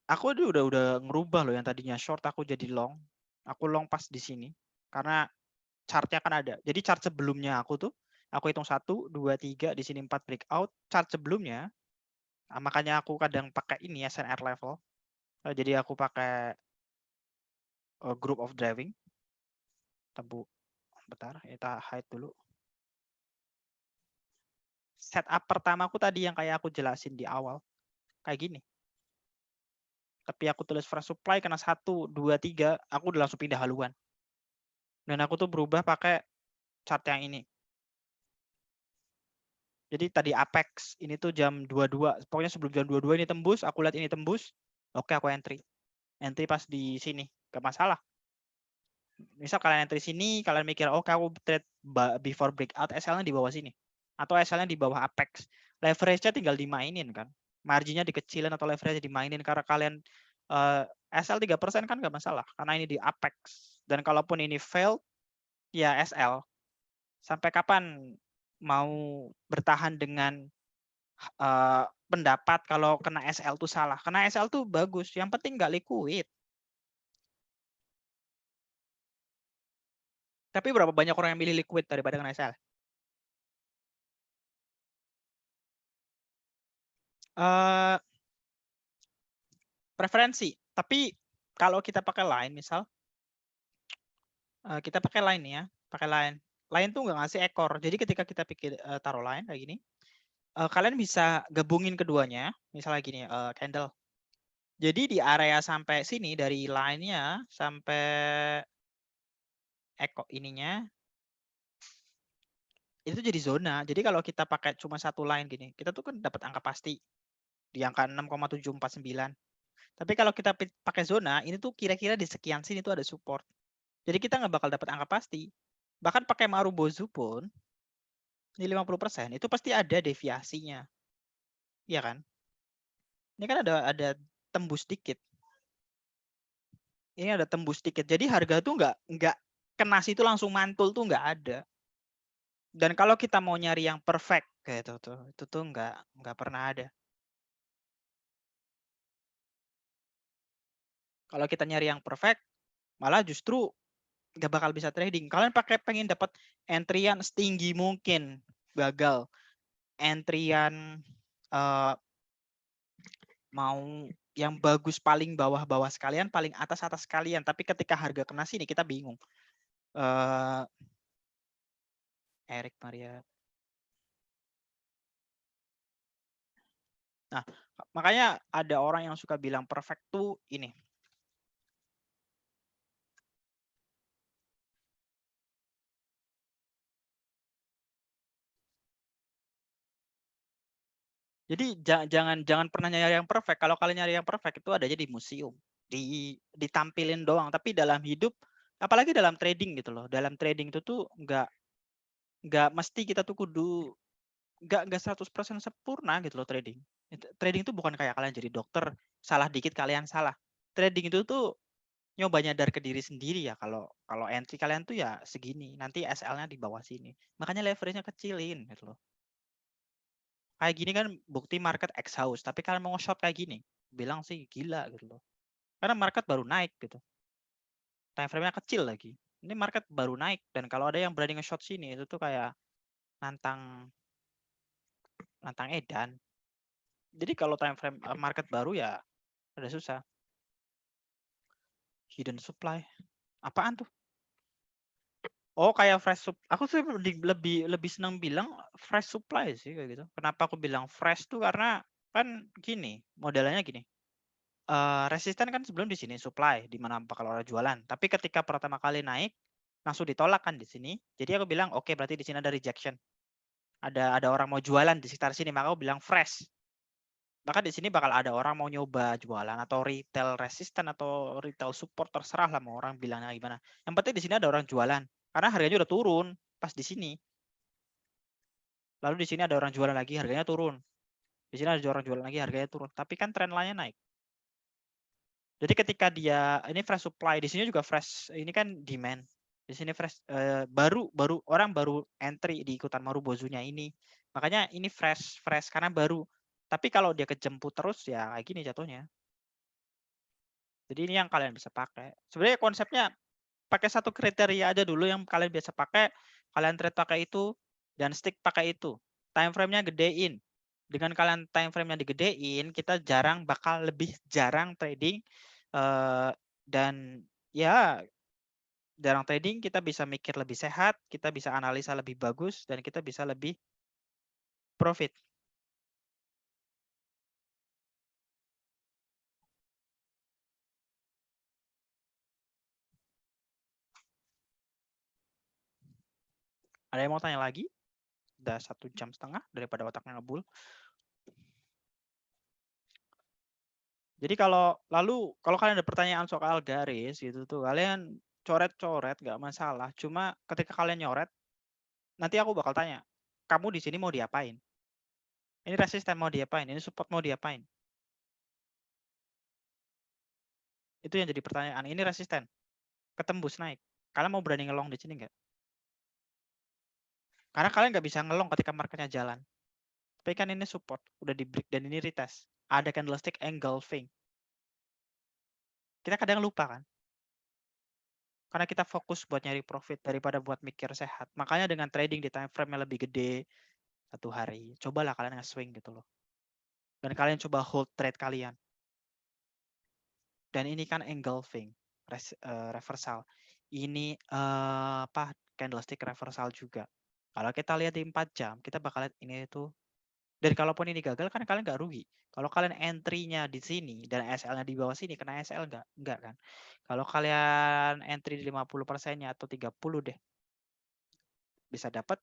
Speaker 1: Aku udah ngerubah loh yang tadinya short aku jadi long. Aku long pas di sini karena chartnya kan ada. Jadi chart sebelumnya aku hitung 1, 2, 3 di sini 4 breakout. Chart sebelumnya, makanya aku kadang pakai ini SNR level. Jadi aku pakai group of driving. Bentar, kita hide dulu. setup pertamaku tadi yang kayak aku jelasin di awal. Kayak gini. Tapi aku tulis fresh supply kena 1, 2, 3, aku udah langsung pindah haluan. Dan aku tuh berubah pakai chart yang ini. Jadi tadi apex ini tuh jam 22. Pokoknya sebelum jam 22 ini tembus, aku lihat ini tembus. Oke, aku entry. Entry pas di sini, gak masalah. Misal kalian entry sini, kalian mikir, oke aku trade before breakout, SL-nya di bawah sini. Atau SL-nya di bawah apex. Leverage-nya tinggal dimainin kan. Marginnya dikecilin atau leverage-nya dimainin karena kalian SL 3% kan gak masalah. Karena ini di apex. Dan kalaupun ini fail, ya SL. Sampai kapan mau bertahan dengan pendapat kalau kena SL tuh salah. Kena SL tuh bagus, yang penting nggak liquid. Tapi berapa banyak orang yang milih liquid daripada kena SL? Preferensi. Tapi kalau kita pakai line misal, kita pakai line ya, pakai line. Line tuh nggak ngasih ekor. Jadi ketika kita pikir taruh line kayak gini, kalian bisa gabungin keduanya, misalnya gini, candle. Jadi di area sampai sini dari line-nya sampai ekor ininya itu jadi zona. Jadi kalau kita pakai cuma satu line gini, kita tuh kan dapat angka pasti di angka 6,749. Tapi kalau kita pakai zona, ini tuh kira-kira di sekian sini tuh ada support. Jadi kita nggak bakal dapat angka pasti. Bahkan pakai Marubozu pun di 50% itu pasti ada deviasinya. Iya kan? Ini kan ada tembus dikit. Ini ada tembus dikit. Jadi harga tuh nggak kena situ langsung mantul tuh nggak ada. Dan kalau kita mau nyari yang perfect kayak itu tuh nggak pernah ada. Kalau kita nyari yang perfect, malah justru nggak bakal bisa trading. Kalian pengen dapat entryan setinggi mungkin, gagal. Entryan mau yang bagus paling bawah-bawah sekalian, paling atas-atas sekalian. Tapi ketika harga kena sini kita bingung. Eric Maria. Nah, makanya ada orang yang suka bilang perfect tuh ini. Jadi jangan pernah nyari yang perfect. Kalau kalian nyari yang perfect itu adanya di museum, ditampilin doang. Tapi dalam hidup, apalagi dalam trading gitu loh. Dalam trading itu tuh nggak mesti kita tuh kudu nggak 100% sempurna gitu loh trading. Trading itu bukan kayak kalian jadi dokter, salah dikit kalian salah. Trading itu tuh nyoba nyadar ke diri sendiri ya, kalau entry kalian tuh ya segini, nanti SL-nya di bawah sini. Makanya leverage-nya kecilin gitu loh. Kayak gini kan bukti market exhaust, tapi kalian mau short kayak gini, bilang sih gila gitu loh. Karena market baru naik gitu. Time frame-nya kecil lagi. Ini market baru naik dan kalau ada yang berani nge-short sini itu tuh kayak nantang edan. Jadi kalau time frame market baru ya ada susah. Hidden supply. Apaan tuh? Oh, kayak fresh supply. Aku sih lebih senang bilang fresh supply sih kayak gitu. Kenapa aku bilang fresh tuh karena kan gini, modelnya gini. Resisten kan sebelum di sini supply di mana bakal orang jualan. Tapi ketika pertama kali naik langsung ditolak kan di sini. Jadi aku bilang oke, berarti di sini ada rejection. Ada orang mau jualan di sekitar sini, maka aku bilang fresh. Maka di sini bakal ada orang mau nyoba jualan atau retail resisten atau retail support, terserah lah mau orang bilangnya gimana. Yang penting di sini ada orang jualan karena harganya udah turun pas di sini. Lalu di sini ada orang jualan lagi, harganya turun. Di sini ada orang jualan lagi, harganya turun. Tapi kan tren lainnya naik. Jadi ketika dia ini fresh supply, di sini juga fresh, ini kan demand. Di sini fresh baru orang baru entry di ikutan Marubozunya ini. Makanya ini fresh karena baru. Tapi kalau dia kejemput terus ya kayak gini jatuhnya. Jadi ini yang kalian bisa pakai. Sebenarnya konsepnya pakai satu kriteria aja dulu yang kalian biasa pakai. Kalian trade pakai itu dan stick pakai itu. Time frame-nya gedein. Dengan kalian time frame-nya digedein, kita bakal lebih jarang trading dan ya jarang trading kita bisa mikir lebih sehat, kita bisa analisa lebih bagus dan kita bisa lebih profit. Ada yang mau tanya lagi? Udah 1,5 jam daripada otaknya ngebul. Jadi kalau kalian ada pertanyaan soal garis gitu tuh, kalian coret-coret nggak masalah. Cuma ketika kalian nyoret, nanti aku bakal tanya, kamu di sini mau diapain? Ini resisten mau diapain? Ini support mau diapain? Itu yang jadi pertanyaan. Ini resisten, ketembus naik. Kalian mau berani ngelong di sini nggak? Karena kalian nggak bisa ngelong ketika marketnya jalan. Tapi kan ini support, udah di break dan ini retest. Ada candlestick engulfing. Kita kadang lupa kan? Karena kita fokus buat nyari profit daripada buat mikir sehat. Makanya dengan trading di time frame yang lebih gede, 1 hari, cobalah kalian nge-swing gitu loh. Dan kalian coba hold trade kalian. Dan ini kan engulfing, reversal. Ini candlestick reversal juga. Kalau kita lihat di 4 jam, kita bakal lihat ini itu. Dan kalaupun ini gagal kan kalian nggak rugi. Kalau kalian entry-nya di sini dan SL-nya di bawah sini, kena SL nggak kan? Kalau kalian entry di 50%-nya atau 30 deh, bisa dapat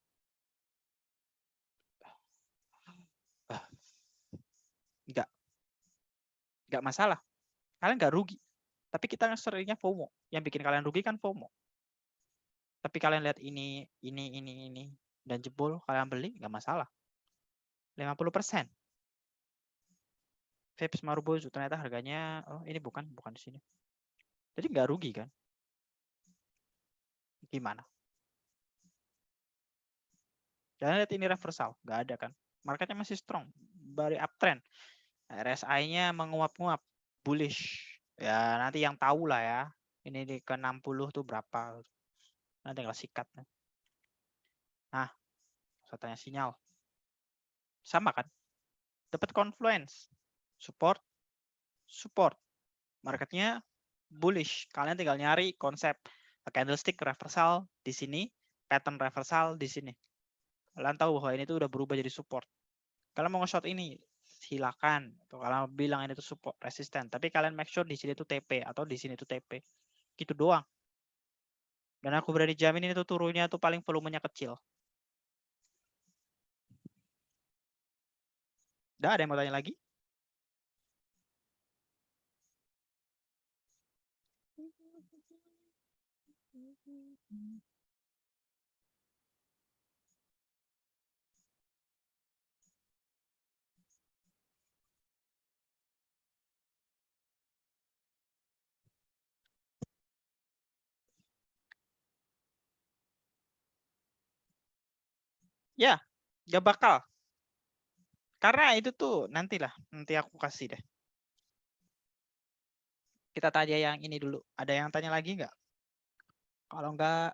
Speaker 1: nggak masalah. Kalian nggak rugi. Tapi kita seringnya FOMO. Yang bikin kalian rugi kan FOMO. Tapi kalian lihat ini, dan jebol, kalian beli nggak masalah. 50%. Philips Marble ternyata harganya, oh ini bukan di sini. Jadi nggak rugi kan? Gimana? Jangan lihat ini reversal, nggak ada kan? Marketnya masih strong, dari uptrend. RSI-nya menguap-nguap, bullish. Ya nanti yang tahu lah ya. Ini di ke 60 tuh berapa? Nanti tinggal sikat. Nah, saya tanya sinyal. Sama kan? Dapat confluence, support, marketnya bullish. Kalian tinggal nyari konsep candlestick reversal di sini, pattern reversal di sini. Kalian tahu bahwa ini tuh udah berubah jadi support. Kalian mau nge-short ini, silakan. Atau kalian bilang ini tuh support resisten, tapi kalian make sure di sini tuh TP atau di sini tuh TP. Gitu doang. Dan aku berani jamin ini tuh turunnya tuh paling volumenya kecil. Udah ada yang mau tanya lagi? Ya, gak bakal. Karena itu tuh nanti aku kasih deh. Kita tanya yang ini dulu. Ada yang tanya lagi nggak? Kalau nggak,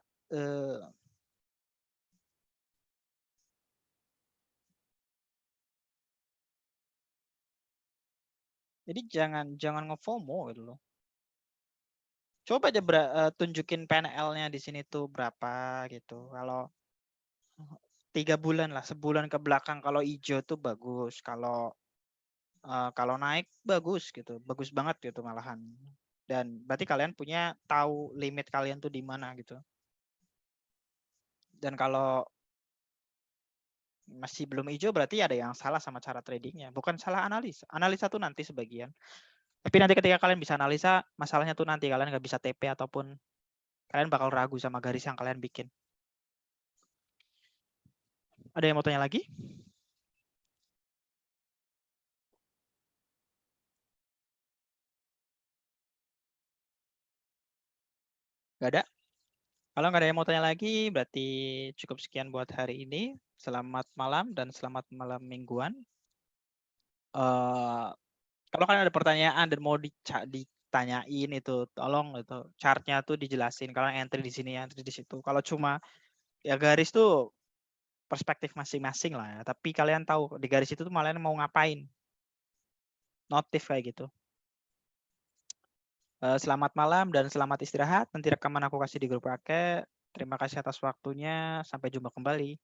Speaker 1: jadi jangan nge-FOMO gitu loh. Coba aja tunjukin PNL-nya di sini tuh berapa gitu. Kalau 3 bulan lah, sebulan ke belakang kalau hijau tuh bagus. Kalau naik bagus gitu, bagus banget gitu malahan. Dan berarti kalian punya tahu limit kalian tuh di mana gitu. Dan kalau masih belum hijau berarti ada yang salah sama cara tradingnya. Bukan salah analisa. Analisa tuh nanti sebagian. Tapi nanti ketika kalian bisa analisa, masalahnya tuh nanti kalian nggak bisa TP ataupun kalian bakal ragu sama garis yang kalian bikin. Ada yang mau tanya lagi? Gak ada? Kalau nggak ada yang mau tanya lagi, berarti cukup sekian buat hari ini. Selamat malam dan selamat malam mingguan. Kalau kalian ada pertanyaan dan mau ditanyain itu, tolong itu chartnya tuh dijelasin. Kalau entry di sini, entry di situ. Kalau cuma ya garis tuh perspektif masing-masing lah ya. Tapi kalian tahu di garis itu tuh malah mau ngapain. Notif kayak gitu. Selamat malam dan selamat istirahat. Nanti rekaman aku kasih di grup Ake. Terima kasih atas waktunya. Sampai jumpa kembali.